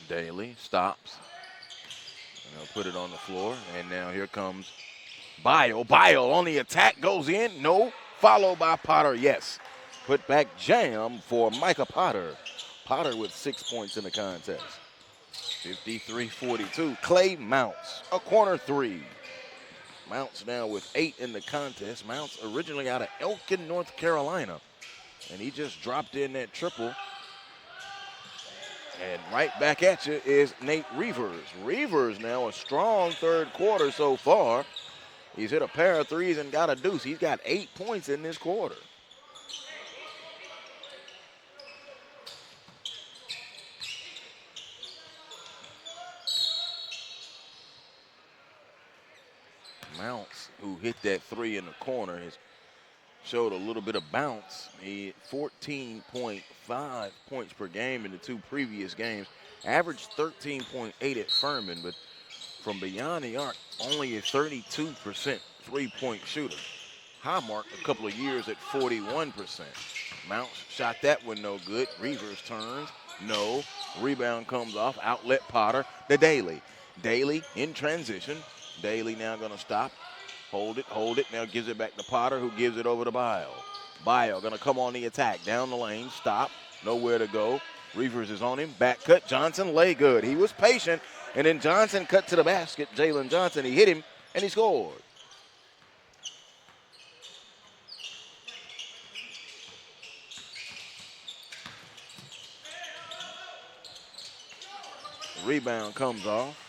Daly stops. And they'll put it on the floor. And now here comes Bile. Bile on the attack, goes in. No. Followed by Potter, yes. Put back jam for Micah Potter. Potter with 6 points in the contest. 53-42. Clay Mounce, a corner 3. Mounce now with 8 in the contest. Mounce originally out of Elkin, North Carolina. And he just dropped in that triple. And right back at you is Nate Reuvers. Reuvers now a strong third quarter so far. He's hit a pair of threes and got a deuce. He's got 8 points in this quarter. Mounce, who hit that 3 in the corner, has showed a little bit of bounce. He had 14.5 points per game in the 2 previous games. Averaged 13.8 at Furman, but from beyond the arc, only a 32% three-point shooter. High mark a couple of years at 41%. Mounce shot that one no good. Reuvers turns, no. Rebound comes off, outlet Potter to Daly. Daly in transition. Daly now gonna stop. Hold it, now gives it back to Potter, who gives it over to Bile. Bile gonna come on the attack, down the lane, stop, nowhere to go. Reuvers is on him, back cut, Johnson lay good. He was patient, and then Johnson cut to the basket. Jalen Johnson, he hit him, and he scored. Rebound comes off.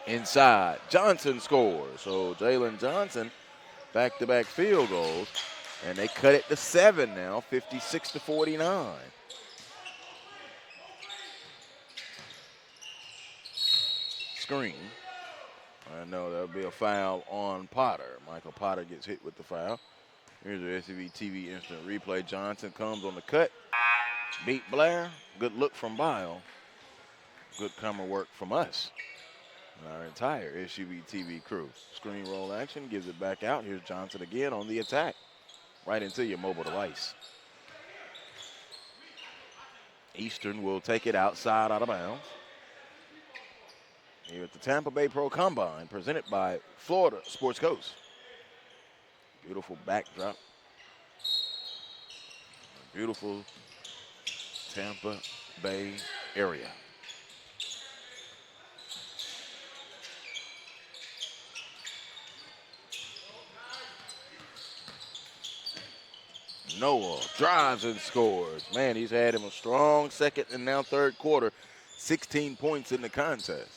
inside. Johnson scores. So Jalen Johnson, back-to-back field goals, and they cut it to 7 now, 56-49. Screen. I know there'll be a foul on Potter. Michael Potter gets hit with the foul. Here's the SCV TV instant replay. Johnson comes on the cut. Beat Blair. Good look from Bile. Good camera work from us. And our entire SUV TV crew. Screen roll action, gives it back out. Here's Johnson again on the attack. Right into your mobile device. Eastern will take it outside out of bounds. Here at the Tampa Bay Pro Combine, presented by Florida Sports Coast. Beautiful backdrop. Beautiful Tampa Bay area. Noel drives and scores. Man, he's had him a strong second and now third quarter. 16 points in the contest.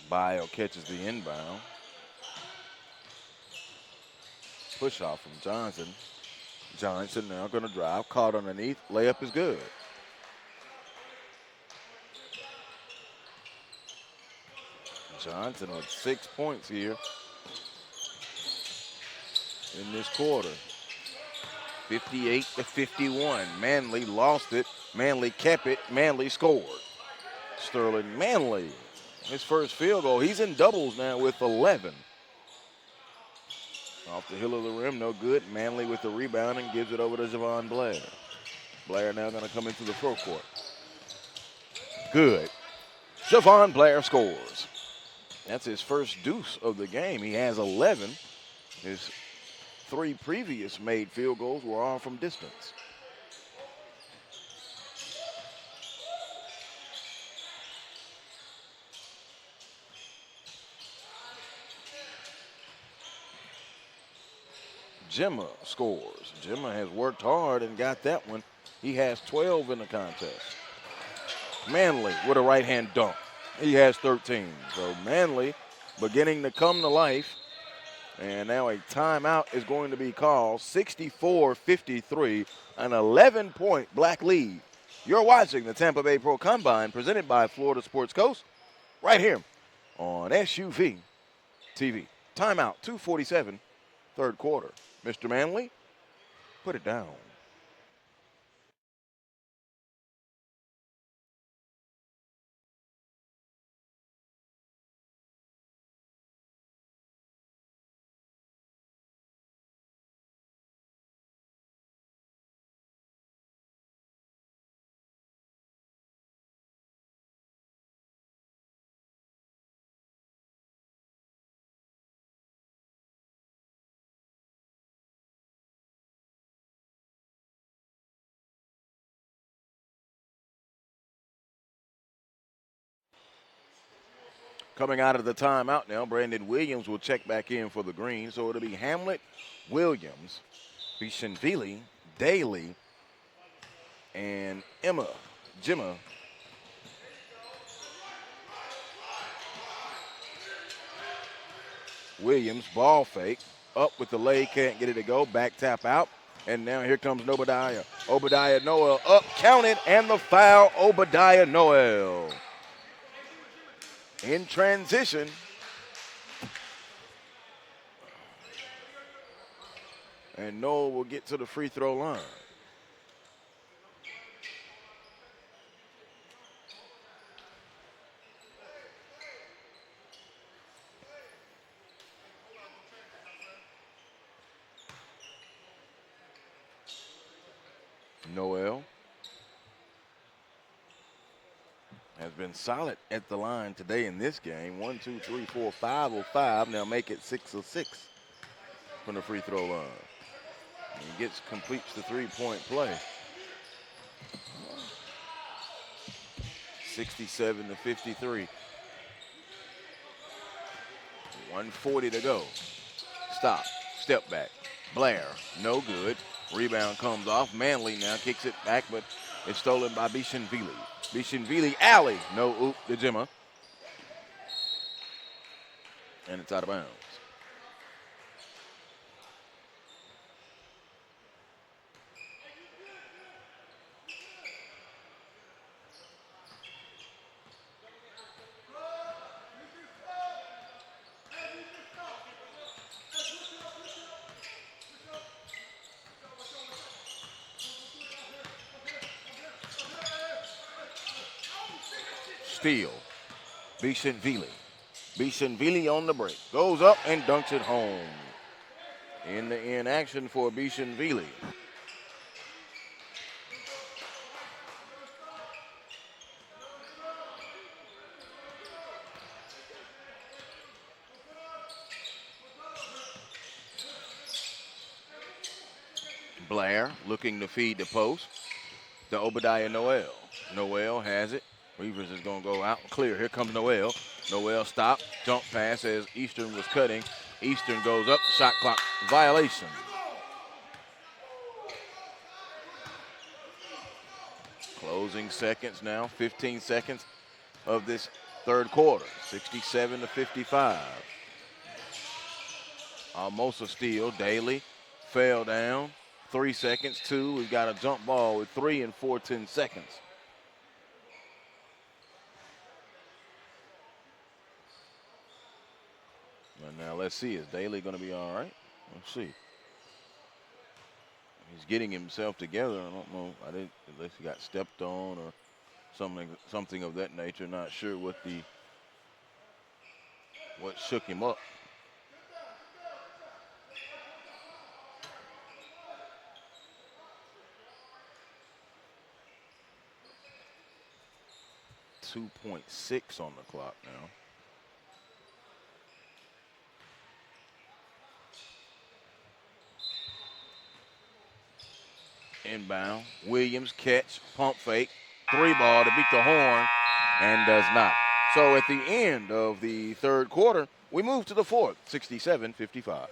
Bile catches the inbound. Push off from Johnson. Johnson now going to drive. Caught underneath. Layup is good. Johnson with 6 points here in this quarter. 58-51. Manley lost it. Manley kept it. Manley scored. Sterling Manley. His first field goal. He's in doubles now with 11. Off the hill of the rim, no good. Manley with the rebound and gives it over to Jahvon Blair. Blair now going to come into the front court. Good. Jahvon Blair scores. That's his first deuce of the game. He has 11. His 3 previous made field goals were all from distance. Gemma scores. Gemma has worked hard and got that one. He has 12 in the contest. Manley with a right-hand dunk. He has 13. So Manley beginning to come to life. And now a timeout is going to be called. 64-53, an 11-point black lead. You're watching the Tampa Bay Pro Combine presented by Florida Sports Coast right here on SUV TV. Timeout, 2:47, third quarter. Mr. Manley, put it down. Coming out of the timeout now, Brandon Williams will check back in for the Green. So it'll be Hamlet, Williams, Bezhanishvili, Daly, and Gemma. Williams, ball fake, up with the lay, can't get it to go, back tap out. And now here comes Obadiah. Obadiah Noel up, counted, and the foul, Obadiah Noel. In transition. And Noel will get to the free throw line. Noel has been solid at the line today in this game. 1, 2, 3, 4, 5 of 5. Now make it 6 of 6 from the free throw line. And he completes the three-point play. 67-53. 1:40 to go. Stop. Step back. Blair. No good. Rebound comes off. Manley now kicks it back, but it's stolen by Bezhanishvili. Bezhanishvili alley. No oop to Jimma. And it's out of bounds. Steal. Bezhanishvili on the break. Goes up and dunks it home. In action for Bezhanishvili. Blair looking to feed the post to Obadiah Noel. Noel has it. Reuvers is going to go out clear. Here comes Noel. Noel stop. Jump pass as Eastern was cutting. Eastern goes up. Shot clock violation. Closing seconds now. 15 seconds of this third quarter. 67-55. Almost a steal. Daly fell down. 3 seconds. 2. We've got a jump ball with 3 and 4/10 seconds. And now let's see, is Daly going to be all right? Let's see. He's getting himself together. I don't know. Unless he got stepped on or something of that nature. Not sure what shook him up. .6 on the clock now. Inbound. Williams catch, pump fake, 3-ball to beat the horn, and does not. So at the end of the third quarter, we move to the fourth, 67-55.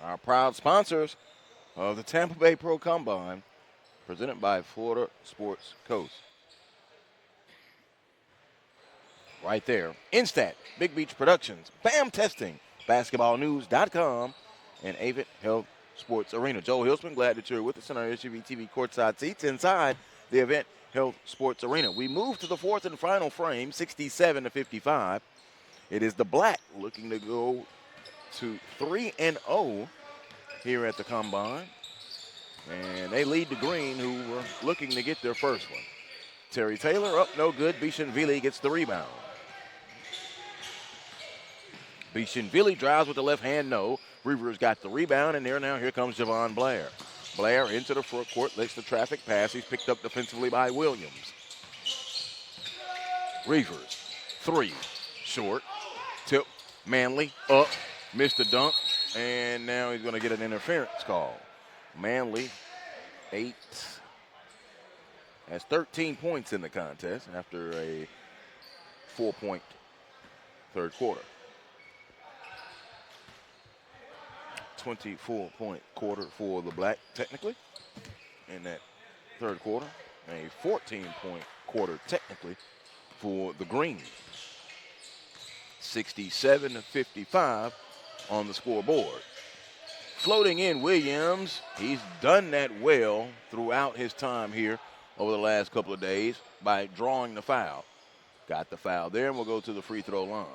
Our proud sponsors of the Tampa Bay Pro Combine, presented by Florida Sports Coast. Right there. Instat, Big Beach Productions, BAM Testing, BasketballNews.com, and Avent Health Sports Arena. Joe Hilsman, glad that you're with us in our SUV TV courtside seats inside the Avent Health Sports Arena. We move to the fourth and final frame, 67-55. It is the Black looking to go to 3-0 here at the Combine. And they lead the Green, who were looking to get their first one. Terry Taylor up, no good. Bezhanishvili gets the rebound. Bezhanishvili drives with the left hand, no. Reuvers got the rebound, and here comes Jahvon Blair. Blair into the front court, lets the traffic pass. He's picked up defensively by Williams. Reuvers, three, short, tip, Manley, up, missed the dunk, and now he's going to get an interference call. Manley, has 13 points in the contest after a 4-point third quarter. 24-point quarter for the Black, technically, in that third quarter. A 14-point quarter, technically, for the Green. 67-55 on the scoreboard. Floating in Williams, he's done that well throughout his time here over the last couple of days by drawing the foul. Got the foul there, and we'll go to the free throw line.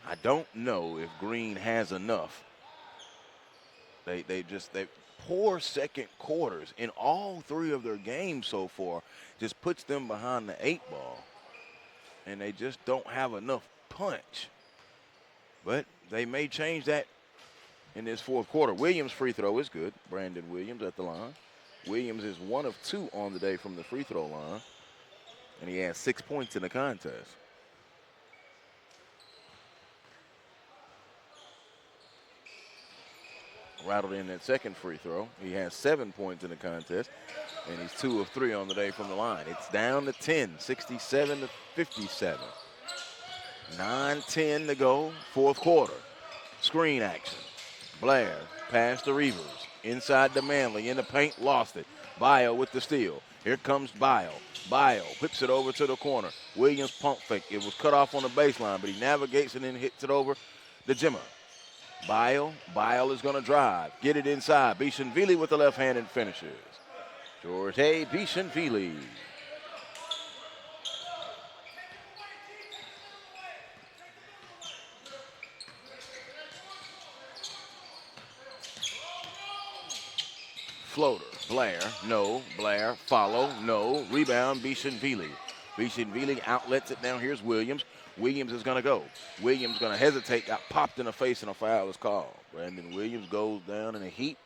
I don't know if Green has enough. They poor second quarters in all three of their games so far just puts them behind the 8 ball. And they just don't have enough punch. But they may change that in this fourth quarter. Williams' free throw is good. Brandon Williams at the line. Williams is 1 of 2 on the day from the free throw line. And he has 6 points in the contest. Rattled in that second free throw. He has 7 points in the contest, and he's 2 of 3 on the day from the line. It's down to 10, 67-57. 9:10 to go, fourth quarter. Screen action. Blair pass to Reuvers. Inside to Manley, in the paint, lost it. Bile with the steal. Here comes Bile. Bile whips it over to the corner. Williams pump fake. It was cut off on the baseline, but he navigates and then hits it over to Jimmer. Bile is going to drive. Get it inside. Bezhanishvili with the left hand and finishes. Georgi Bezhanishvili. Floater. Blair. No. Blair. Follow. No. Rebound. Bezhanishvili. Bezhanishvili outlets it. Now here's Williams. Williams is going to go. Williams going to hesitate. Got popped in the face and a foul is called. Brandon Williams goes down in a heat,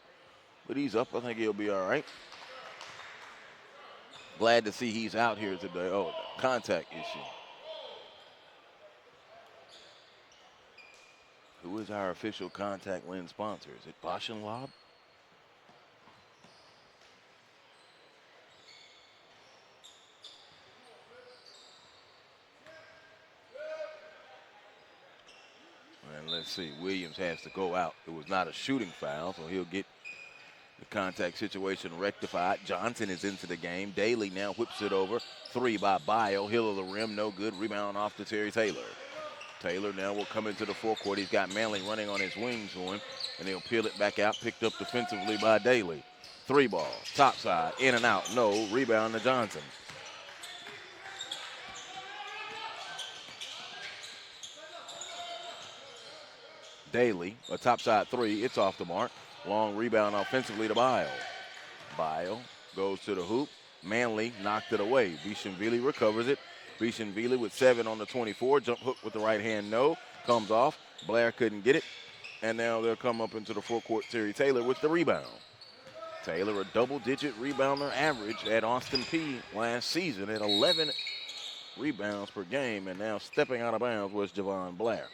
but he's up. I think he'll be all right. Glad to see he's out here today. Oh, contact issue. Who is our official contact lens sponsor? Is it Bosch & Lobb? Let's see, Williams has to go out. It was not a shooting foul, so he'll get the contact situation rectified. Johnson is into the game. Daly now whips it over. 3 by Bile. Hill of the rim, no good. Rebound off to Terry Taylor. Taylor now will come into the forecourt. He's got Manley running on his wings for him, and he'll peel it back out. Picked up defensively by Daly. 3 ball, top side, in and out, no. Rebound to Johnson. Daly, a topside 3, it's off the mark. Long rebound offensively to Bile. Bile goes to the hoop. Manley knocked it away. Bezhanishvili recovers it. Bezhanishvili with 7 on the 24. Jump hook with the right hand, no. Comes off. Blair couldn't get it. And now they'll come up into the forecourt. Terry Taylor with the rebound. Taylor, a double-digit rebounder average at Austin Peay last season at 11 rebounds per game. And now stepping out of bounds was Jahvon Blair.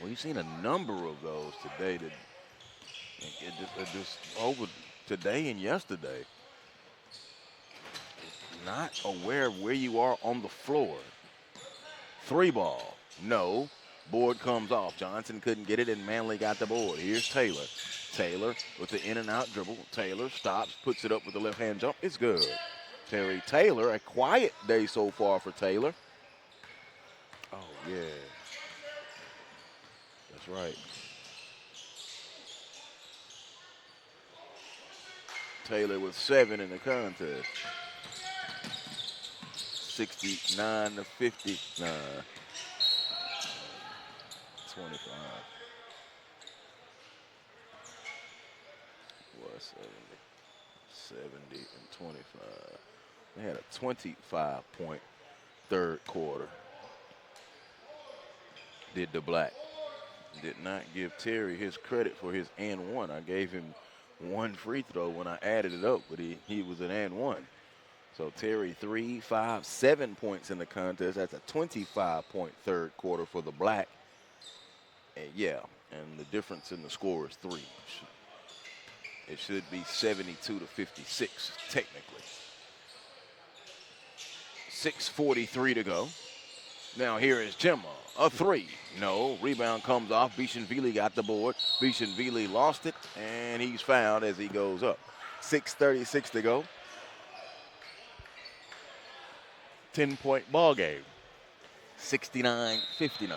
We've seen a number of those today, just over today and yesterday. Not aware of where you are on the floor. 3 ball, no. Board comes off. Johnson couldn't get it, and Manley got the board. Here's Taylor. Taylor with the in-and-out dribble. Taylor stops, puts it up with the left-hand jump. It's good. Terry Taylor, a quiet day so far for Taylor. Oh, yeah. That's right. Taylor with 7 in the contest. 69 to 59. 25. Was 70 and 25. They had a 25-point third quarter. Did the Black. Did not give Terry his credit for his and one. I gave him one free throw when I added it up, but he was an and one. So Terry 3, 5, 7 points in the contest. That's a 25-point third quarter for the Black. And yeah, and the difference in the score is 3. It should be 72 to 56, technically. 6:43 to go. Now here is Gemma, a 3. No, rebound comes off. Bezhanishvili got the board. Bezhanishvili lost it, and he's fouled as he goes up. 6:36 to go. 10-point ball game. 69-59.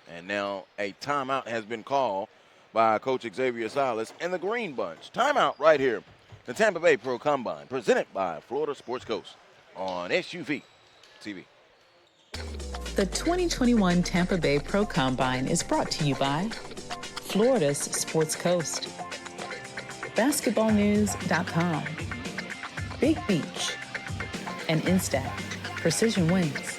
And now a timeout has been called by Coach Xavier Salas and the Green Bunch. Timeout right here. The Tampa Bay Pro Combine, presented by Florida Sports Coast on SUV TV. The 2021 Tampa Bay Pro Combine is brought to you by Florida's Sports Coast, BasketballNews.com, Big Beach, and Instack, Precision Wins.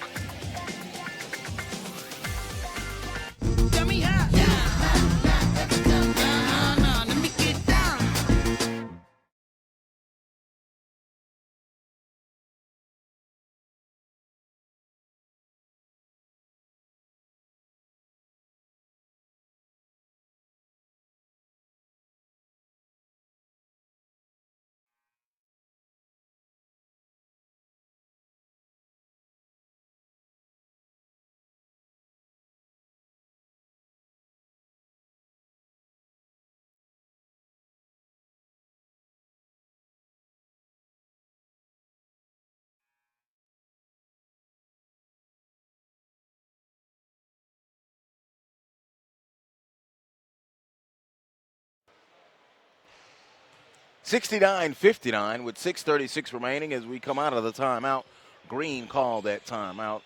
(69-59) with 6:36 remaining as we come out of the timeout. Green called that timeout.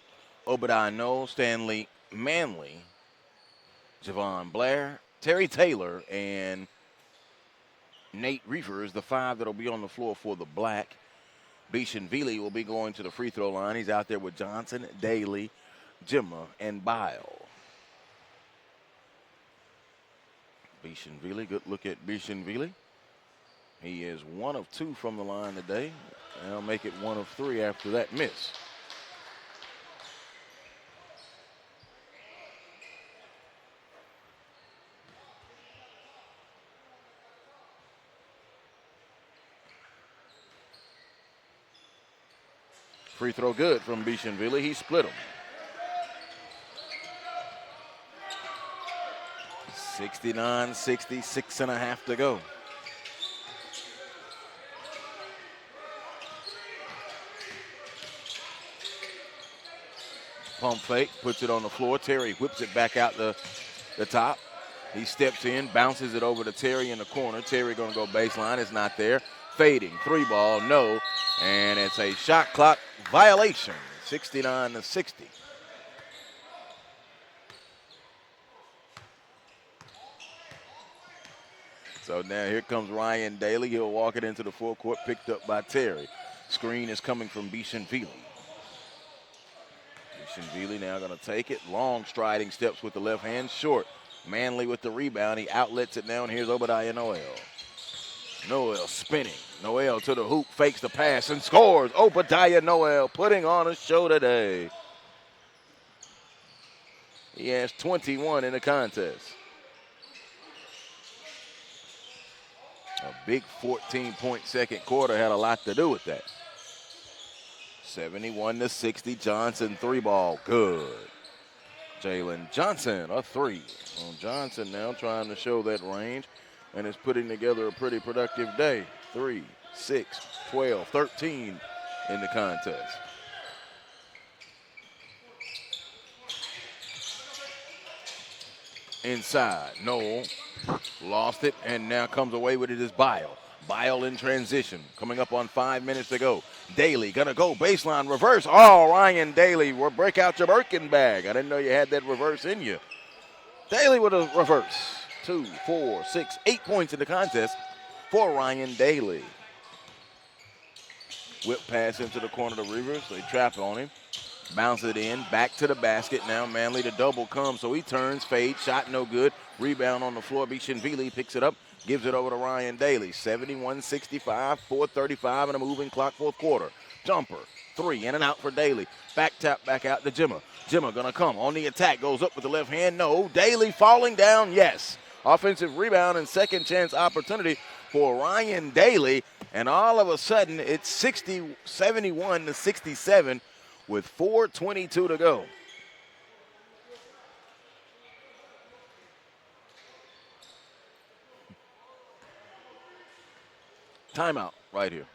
Obadiah Noel, Stanley Manley, Jahvon Blair, Terry Taylor, and Nate Reuvers, the 5 that'll be on the floor for the Black. Bezhanishvili will be going to the free throw line. He's out there with Johnson, Daly, Gemma, and Bile. Bezhanishvili, good look at Bezhanishvili. He is 1 of 2 from the line today. And he'll make it 1 of 3 after that miss. Free throw good from Bezhanishvili. He split them. 69-60, 6.5 to go. Pump fake, puts it on the floor. Terry whips it back out the top. He steps in, bounces it over to Terry in the corner. Terry going to go baseline. It's not there. Fading, 3 ball, no. And it's a shot clock violation, 69-60. So now here comes Ryan Daly. He'll walk it into the forecourt, picked up by Terry. Screen is coming from Bezhanishvili. Bezhanishvili now going to take it. Long striding steps with the left hand, short. Manley with the rebound. He outlets it now, and here's Obadiah Noel. Noel spinning. Noel to the hoop, fakes the pass, and scores. Obadiah Noel putting on a show today. He has 21 in the contest. A big 14-point second quarter had a lot to do with that. 71-60, Johnson 3 ball, good. Jalen Johnson, a 3. Well, Johnson now trying to show that range and is putting together a pretty productive day. 3, 6, 12, 13 in the contest. inside. Noel lost it and now comes away with it is Bile. Bile in transition, coming up on 5 minutes to go. Daly gonna go baseline reverse. Oh, Ryan Daly, break out your Birkin bag. I didn't know you had that reverse in you. Daly with a reverse. 2, 4, 6, 8 points in the contest for Ryan Daly. Whip pass into the corner to Reuvers. They trap on him. Bounce it in, back to the basket. Now Manley the double comes, so he turns, fades, shot no good. Rebound on the floor. Bezhanishvili picks it up, gives it over to Ryan Daly. 71-65, 4:35 and a moving clock, fourth quarter. Jumper, 3 in and out for Daly. Back tap, back out to Jimmer. Jimmer gonna come on the attack, goes up with the left hand. No, Daly falling down, yes. Offensive rebound and second chance opportunity for Ryan Daly. And all of a sudden, it's 71-67 with 4:22 to go. Timeout right here.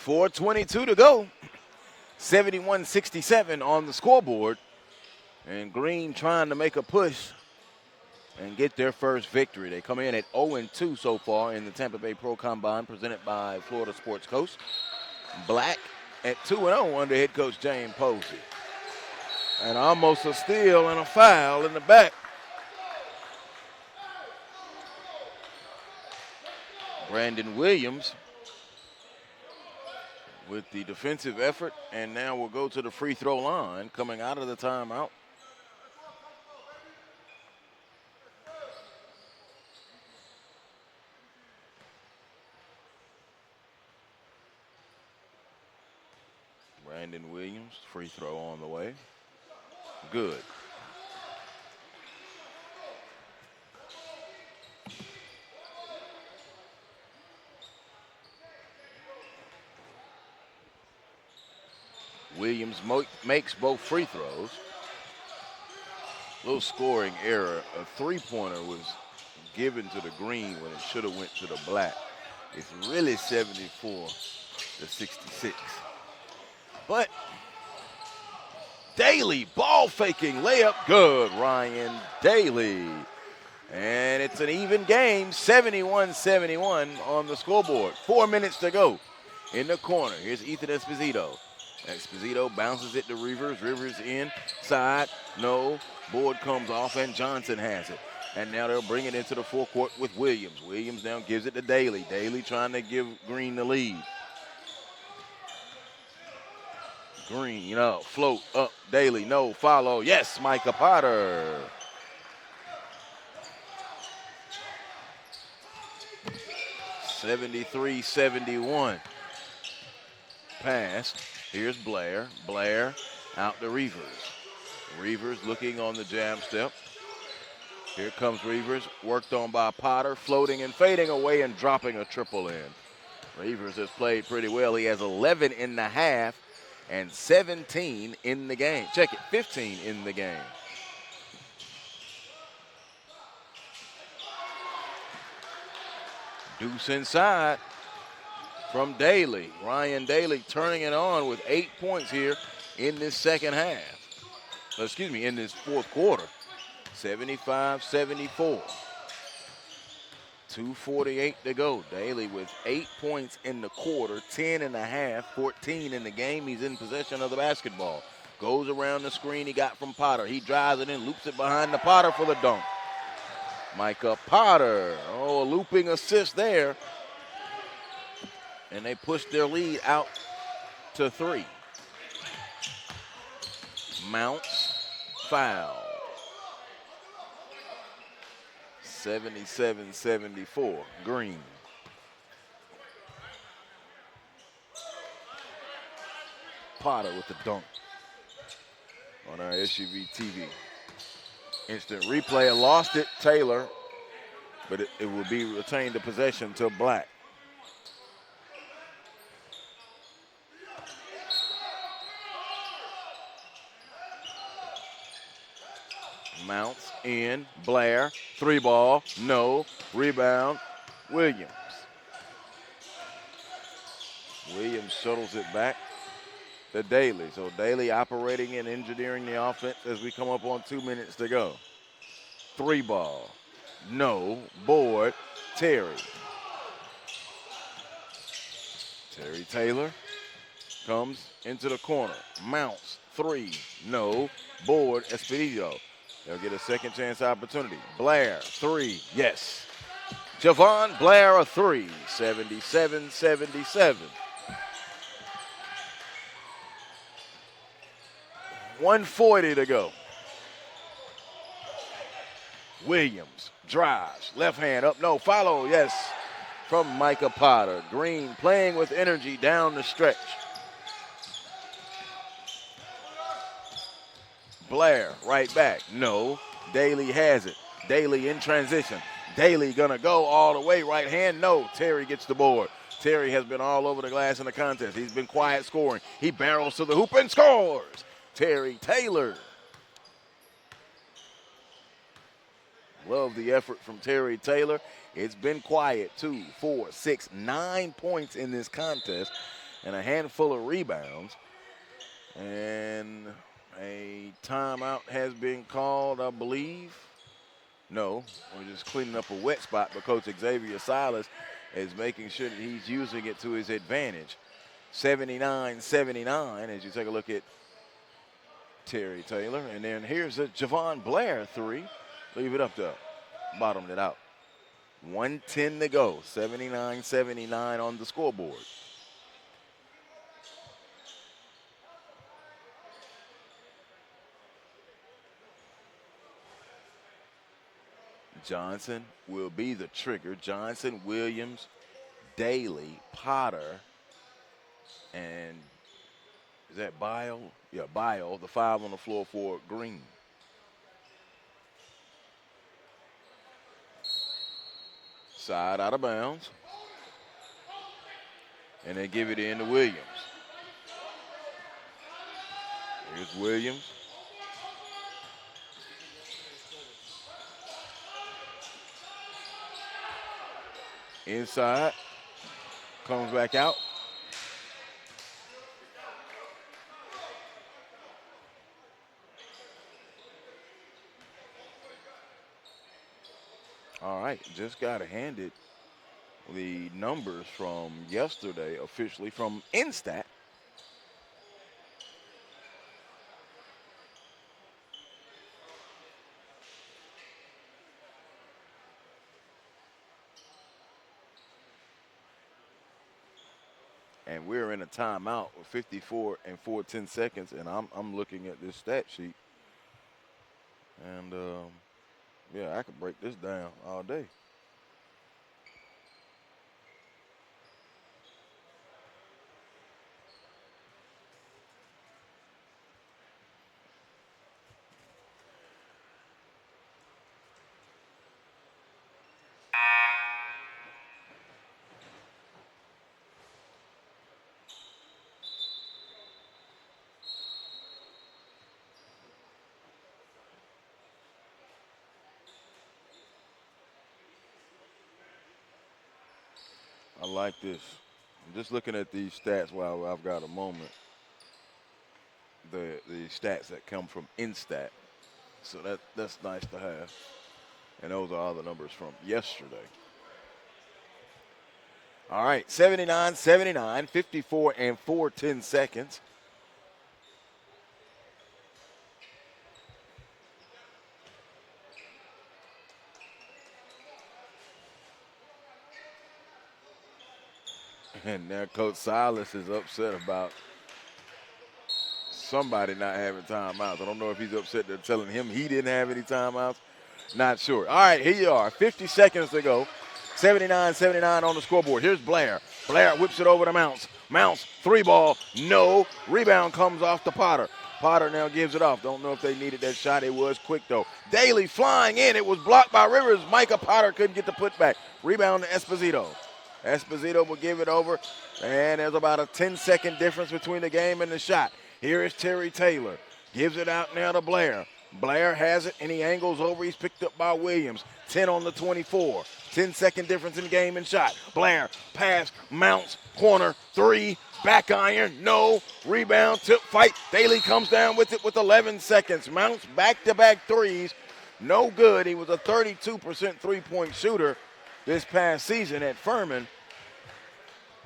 .422 to go. 71-67 on the scoreboard. And Green trying to make a push and get their first victory. They come in at 0-2 so far in the Tampa Bay Pro Combine presented by Florida Sports Coast. Black at 2-0 under head coach James Posey. And almost a steal and a foul in the back. Brandon Williams with the defensive effort, and now we'll go to the free throw line coming out of the timeout. Brandon Williams, free throw on the way. Good. Williams makes both free throws. Little scoring error. A three-pointer was given to the green when it should have went to the black. It's really 74-66. But Daly ball faking layup good. Ryan Daly. And it's an even game, 71-71 on the scoreboard. 4 minutes to go in the corner. Here's Ethan Esposito. Esposito bounces it to Reuvers. Reuvers inside. No. Board comes off and Johnson has it. And now they'll bring it into the forecourt with Williams. Williams now gives it to Daly. Daly trying to give Green the lead. Green, float up. Daly, no, follow. Yes, Micah Potter. (73-71). Pass. Here's Blair. Blair out to Reuvers. Reuvers looking on the jab step. Here comes Reuvers, worked on by Potter, floating and fading away and dropping a triple in. Reuvers has played pretty well. He has 11 in the half and 17 in the game. Check it, 15 in the game. Deuce inside from Daly. Ryan Daly turning it on with 8 points here in this second half. In this fourth quarter. 75-74. 2:48 to go. Daly with 8 points in the quarter, 10 and a half, 14 in the game. He's in possession of the basketball. Goes around the screen he got from Potter. He drives it in, loops it behind the Potter for the dunk. Micah Potter. Oh, a looping assist there. And they push their lead out to 3. Mounce, foul. 77-74, Green. Potter with the dunk on our SUV TV. Instant replay, lost it, Taylor, but it will be retained the possession to Black. Mounce in, Blair, 3-ball, no, rebound, Williams. Williams shuttles it back to Daly. So Daly operating and engineering the offense as we come up on 2 minutes to go. 3-ball, no, board, Terry. Terry Taylor comes into the corner. Mounce, 3, no, board, Esposito. They'll get a second chance opportunity. Blair, 3, yes. Jahvon Blair, a 3, 77-77. 1:40 to go. Williams drives, left hand up, no, follow, yes, from Micah Potter. Green playing with energy down the stretch. Blair, right back, no. Daly has it. Daly in transition. Daly gonna go all the way, right hand, no. Terry gets the board. Terry has been all over the glass in the contest. He's been quiet scoring. He barrels to the hoop and scores. Terry Taylor. Love the effort from Terry Taylor. It's been quiet, 2, 4, 6, 9 points in this contest and a handful of rebounds. And a timeout has been called, I believe. No, we're just cleaning up a wet spot, but Coach Xavier Silas is making sure that he's using it to his advantage. 79-79 as you take a look at Terry Taylor. And then here's a Jahvon Blair 3. Leave it up to bottomed it out. 1:10 to go, 79-79 on the scoreboard. Johnson will be the trigger. Johnson, Williams, Daly, Potter, and is that Bile? Yeah, Bile, the 5 on the floor for Green. Side out of bounds. And they give it in to Williams. Here's Williams. Inside, comes back out. All right, just got handed the numbers from yesterday officially from Instat. And we're in a timeout with 54 and 4/10 seconds, and I'm looking at this stat sheet, and yeah, I could break this down all day. I like this. I'm just looking at these stats while I've got a moment. The stats that come from Instat. So that's nice to have. And those are all the numbers from yesterday. All right, 79-79, 54 and 4/10 seconds. And now Coach Silas is upset about somebody not having timeouts. I don't know if he's upset they're telling him he didn't have any timeouts. Not sure. All right, here you are. 50 seconds to go. 79-79 on the scoreboard. Here's Blair. Blair whips it over to Mounce. Mounce, 3-ball, no. Rebound comes off to Potter. Potter now gives it off. Don't know if they needed that shot. It was quick, though. Daly flying in. It was blocked by Reuvers. Micah Potter couldn't get the putback. Rebound to Esposito. Esposito will give it over, and there's about a 10-second difference between the game and the shot. Here is Terry Taylor. Gives it out now to Blair. Blair has it, and he angles over. He's picked up by Williams. 10 on the 24. 10-second difference in game and shot. Blair, pass, Mounce, corner, 3, back iron, no. Rebound, tip, fight. Daly comes down with it with 11 seconds. Mounce back-to-back threes. No good. He was a 32% three-point shooter this past season at Furman.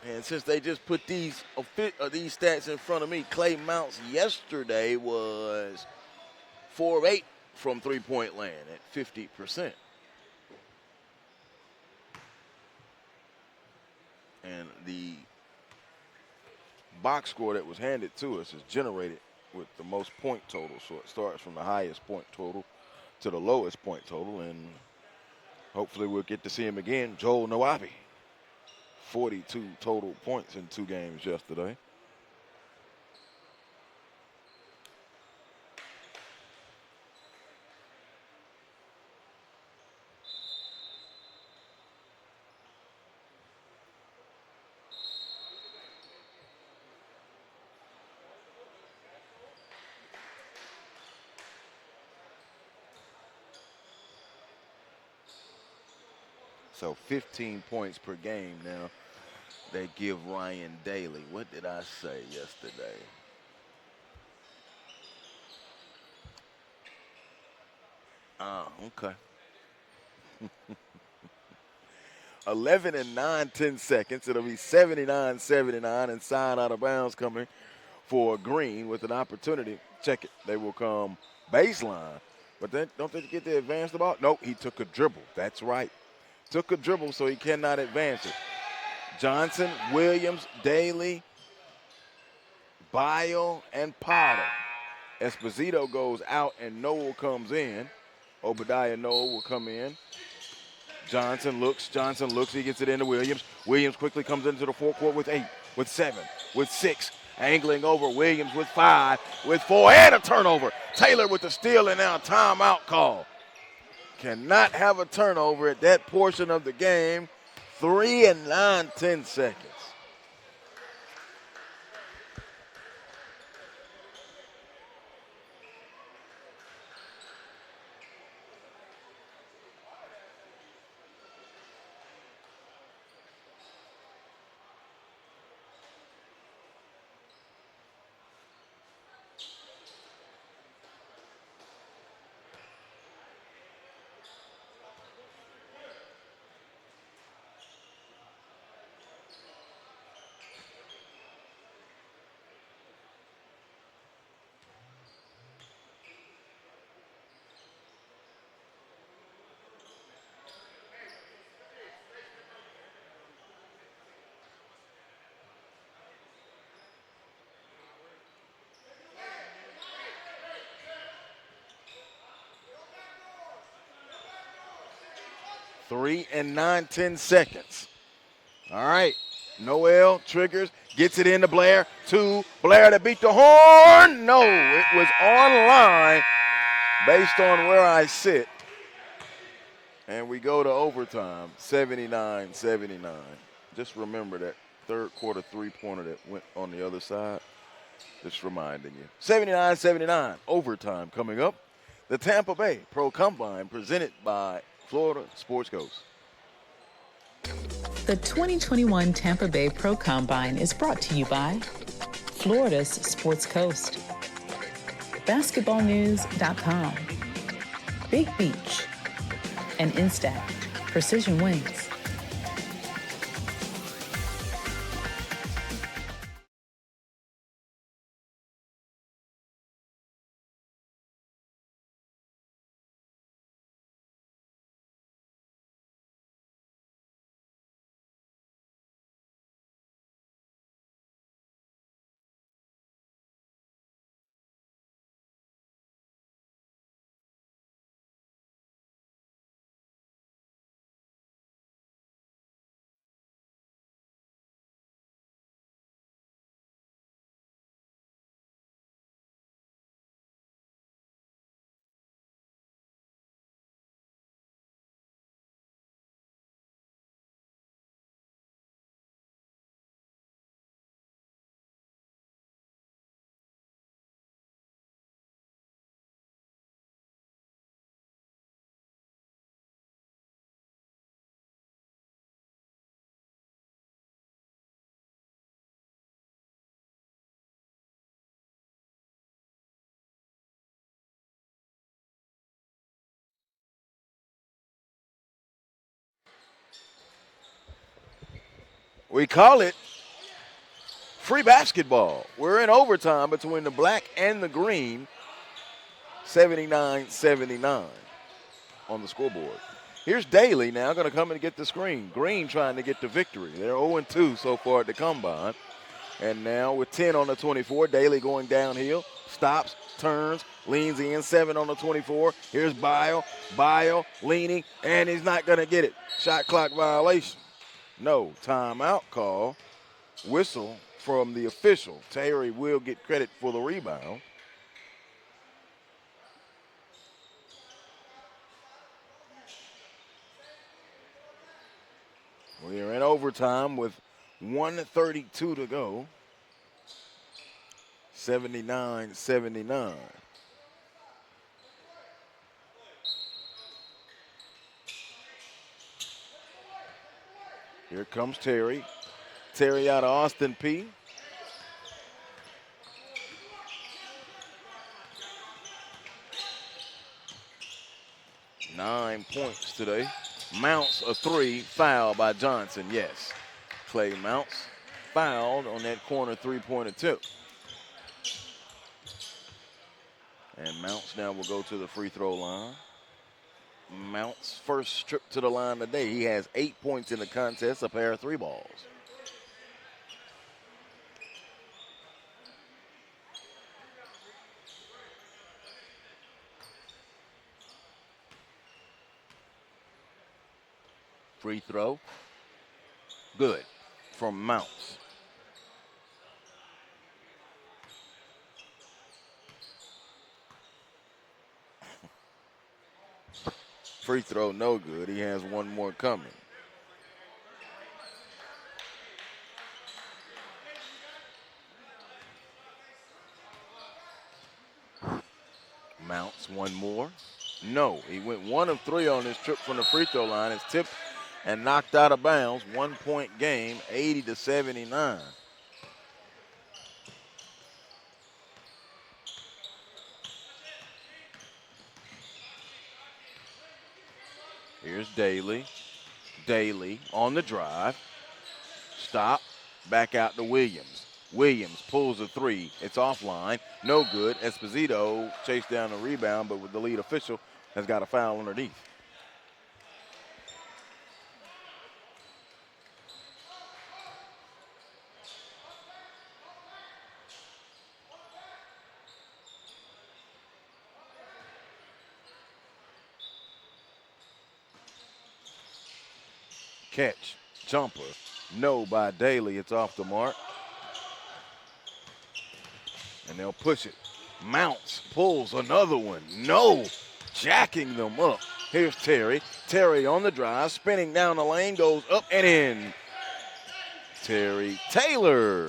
And since they just put these stats in front of me, Clay Mounce yesterday was 4 of 8 from three-point land at 50%. And the box score that was handed to us is generated with the most point total. So it starts from the highest point total to the lowest point total. And hopefully we'll get to see him again. Joel Nawabi, 42 total points in 2 games yesterday. So 15 points per game now they give Ryan Daly. What did I say yesterday? Okay. 11 and 9/10 seconds. It'll be 79-79 and side out of bounds coming for Green with an opportunity. Check it. They will come baseline. But then don't they get to advance the ball? Nope, he took a dribble. That's right. Took a dribble, so he cannot advance it. Johnson, Williams, Daly, Bile, and Potter. Esposito goes out, and Noel comes in. Obadiah Noel will come in. Johnson looks, he gets it into Williams. Williams quickly comes into the forecourt with 8, with 7, with 6. Angling over, Williams with 5, with 4, and a turnover. Taylor with the steal, and now a timeout call. Cannot have a turnover at that portion of the game. 3 and 9/10 seconds. Three and 9/10 seconds. All right. Noel triggers, gets it into Blair. 2, Blair to beat the horn. No, it was online based on where I sit. And we go to overtime, 79-79. Just remember that third quarter three-pointer that went on the other side. Just reminding you. 79-79, overtime coming up. The Tampa Bay Pro Combine presented by Florida Sports Coast. The 2021 Tampa Bay Pro Combine is brought to you by Florida's Sports Coast, BasketballNews.com, Big Beach, and Instat Precision Wins. We call it free basketball. We're in overtime between the black and the green. 79-79 on the scoreboard. Here's Daly now going to come and get the screen. Green trying to get the victory. They're 0-2 so far at the combine. And now with 10 on the 24, Daly going downhill. Stops, turns, leans in. 7 on the 24. Here's Bile. Bile leaning, and he's not going to get it. Shot clock violation. No, timeout call. Whistle from the official. Terry will get credit for the rebound. We are in overtime with 1:32 to go. 79-79. Here comes Terry. Terry out of Austin Peay. Nine points today. Mounce a 3, foul by Johnson, yes. Clay Mounce fouled on that corner three-pointer tip. And Mounce now will go to the free throw line. Mounce first trip to the line today. He has 8 points in the contest, a pair of 3 balls. Free throw, good, from Mounce. Free throw, no good. He has one more coming. Mounce, one more. No, he went 1 of 3 on this trip from the free throw line. It's tipped and knocked out of bounds. 1 point game, 80-79. Here's Daly. Daly on the drive. Stop. Back out to Williams. Williams pulls a 3. It's offline. No good. Esposito chased down the rebound, but with the lead official has got a foul underneath. Catch, jumper, no by Daly. It's off the mark. And they'll push it. Mounce pulls another one. No, jacking them up. Here's Terry. Terry on the drive, spinning down the lane, goes up and in. Terry Taylor.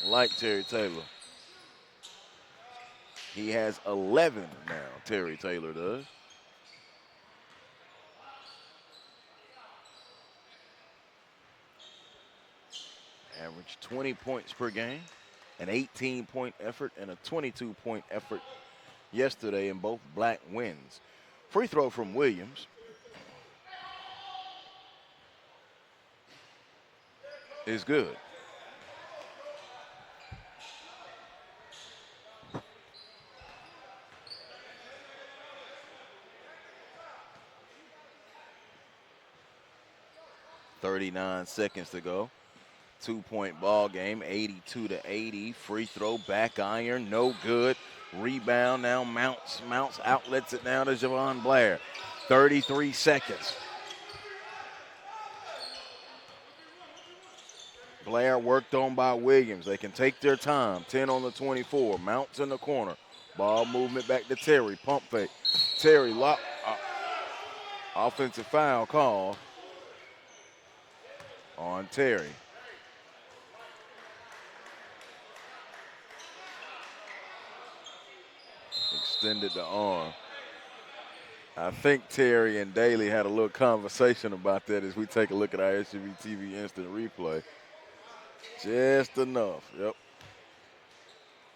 Like Terry Taylor. He has 11 now, Terry Taylor does. Average 20 points per game, an 18-point effort, and a 22-point effort yesterday in both black wins. Free throw from Williams. Is good. .39 seconds to go. 2-point ball game, 82-80. Free throw, back iron, no good. Rebound now, Mounce. Mounce outlets it now to Jahvon Blair. 33 seconds. Blair worked on by Williams. They can take their time. 10 on the 24. Mounce in the corner. Ball movement back to Terry. Pump fake. Terry lock. Offensive foul call on Terry. Extended the arm. I think Terry and Daly had a little conversation about that as we take a look at our SUV TV instant replay. Just enough, yep.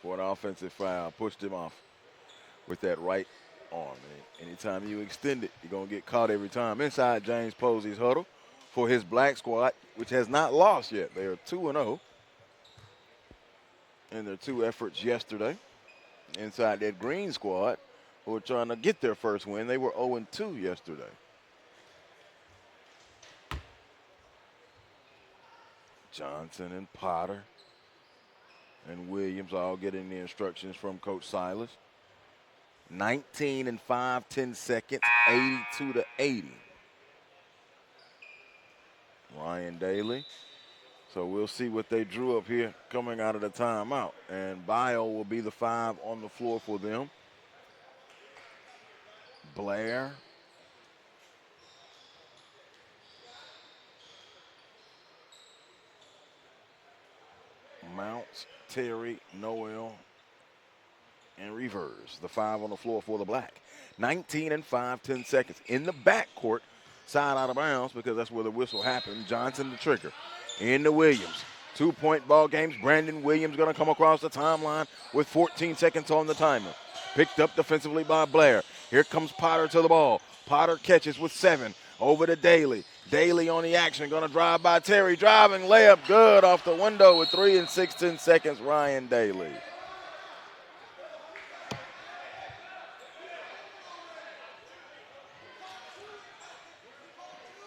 For an offensive foul, pushed him off with that right arm. And anytime you extend it, you're going to get caught every time. Inside James Posey's huddle. for his black squad, which has not lost yet. They are 2-0 in their 2 efforts yesterday. Inside that green squad, who are trying to get their first win, they were 0-2 yesterday. Johnson and Potter and Williams all getting the instructions from Coach Silas. 19 and 5, 10 seconds, 82-80. Ryan Daly. So we'll see what they drew up here coming out of the timeout. And Bile will be the 5 on the floor for them. Blair. Mounce, Terry, Noel, and Reuvers, the 5 on the floor for the black. 19 and 5, 10 seconds. In the backcourt, side out of bounds because that's where the whistle happened. Johnson the trigger. Into Williams. 2-point ball games. Brandon Williams going to come across the timeline with 14 seconds on the timer. Picked up defensively by Blair. Here comes Potter to the ball. Potter catches with 7. Over to Daly. Daly on the action. Going to drive by Terry. Driving layup good off the window with 3 and 16 seconds. Ryan Daly.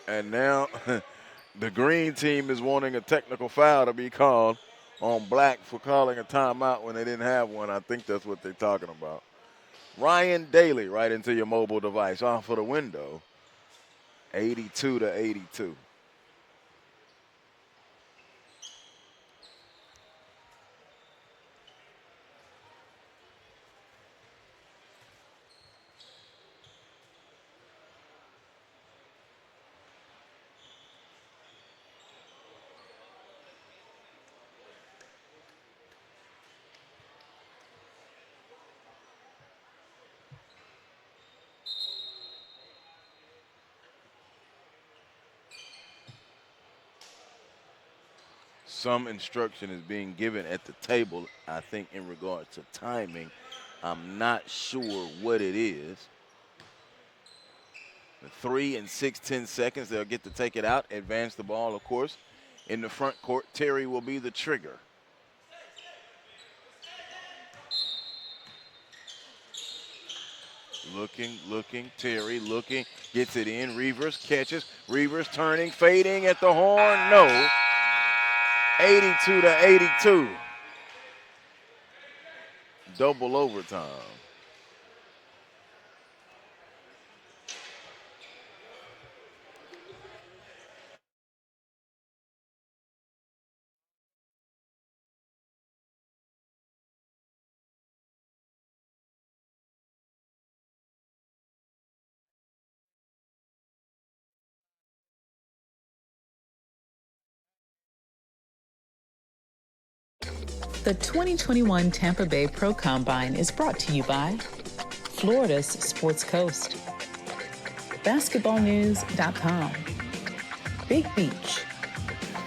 And now the green team is wanting a technical foul to be called on black for calling a timeout when they didn't have one. I think that's what they're talking about. Ryan Daly right into your mobile device off of the window. 82-82. Some instruction is being given at the table, I think, in regards to timing. I'm not sure what it is. 3 and 6 seconds, they'll get to take it out, advance the ball, of course. In the front court, Terry will be the trigger. Looking, Terry looking, gets it in. Reuvers catches. Reuvers turning, fading at the horn. No. 82-82. Double overtime. The 2021 Tampa Bay Pro Combine is brought to you by Florida's Sports Coast, BasketballNews.com, Big Beach,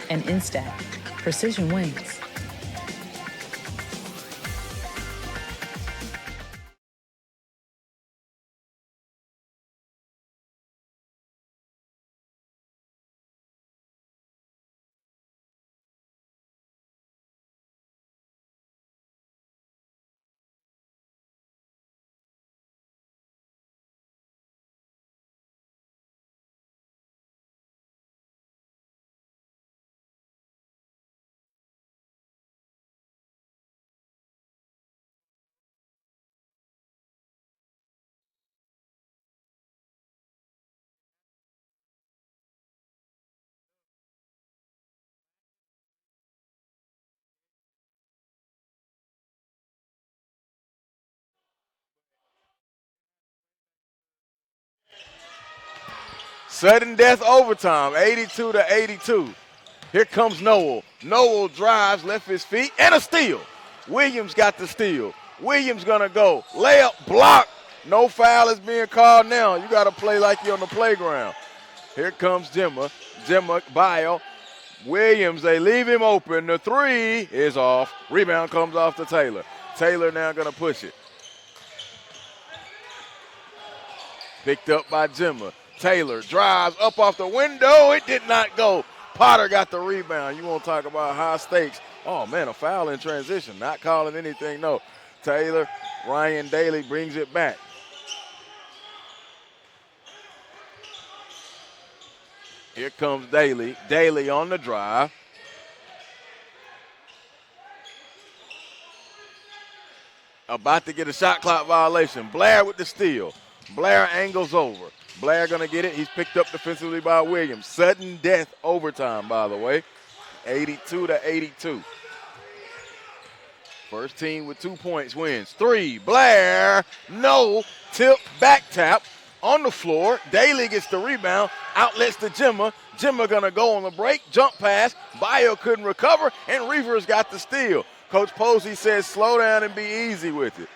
and Instack Precision Wings. Sudden death overtime, 82-82. Here comes Noel. Noel drives, left his feet, and a steal. Williams got the steal. Williams gonna go. Layup, block. No foul is being called now. You gotta play like you're on the playground. Here comes Gemma. Bile. Williams, they leave him open. The 3 is off. Rebound comes off to Taylor. Taylor now gonna push it. Picked up by Gemma. Taylor drives up off the window. It did not go. Potter got the rebound. You want to talk about high stakes. Oh, man, a foul in transition. Not calling anything, no. Taylor, Ryan Daly brings it back. Here comes Daly. Daly on the drive. About to get a shot clock violation. Blair with the steal. Blair angles over. Blair going to get it. He's picked up defensively by Williams. Sudden death overtime, by the way. 82-82. First team with 2 points wins. 3, Blair, no, tip, back tap on the floor. Daly gets the rebound, outlets to Gemma. Gemma gonna go on the break, jump pass. Bile couldn't recover, and Reuvers got the steal. Coach Posey says slow down and be easy with it.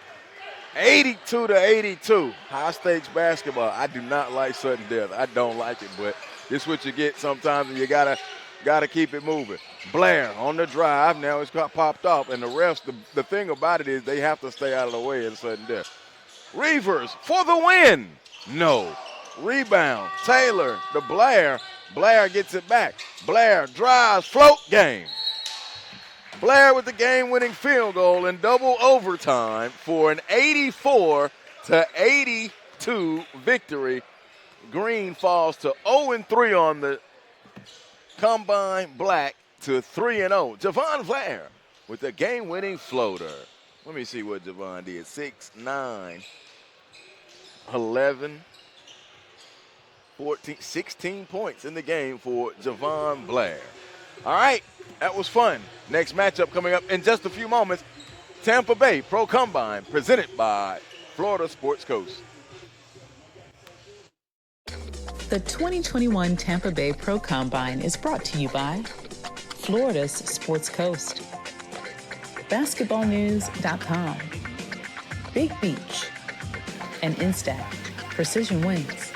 82-82, high stakes basketball. I do not like sudden death. I don't like it, but this is what you get sometimes, and you gotta keep it moving. Blair on the drive. Now it's got popped off, and the refs, the thing about it is they have to stay out of the way in sudden death. Reuvers for the win. No. Rebound. Taylor to Blair. Blair gets it back. Blair drives, float, game. Blair with the game-winning field goal in double overtime for an 84-82 victory. Green falls to 0-3 on the combine. Black to 3-0. Jahvon Blair with the game-winning floater. Let me see what Jahvon did. 6, 9, 11, 14, 16 points in the game for Jahvon Blair. All right, that was fun. Next matchup coming up in just a few moments. Tampa Bay Pro Combine presented by Florida Sports Coast. The 2021 Tampa Bay Pro Combine is brought to you by Florida's Sports Coast, BasketballNews.com, Big Beach, and Instack Precision Wings.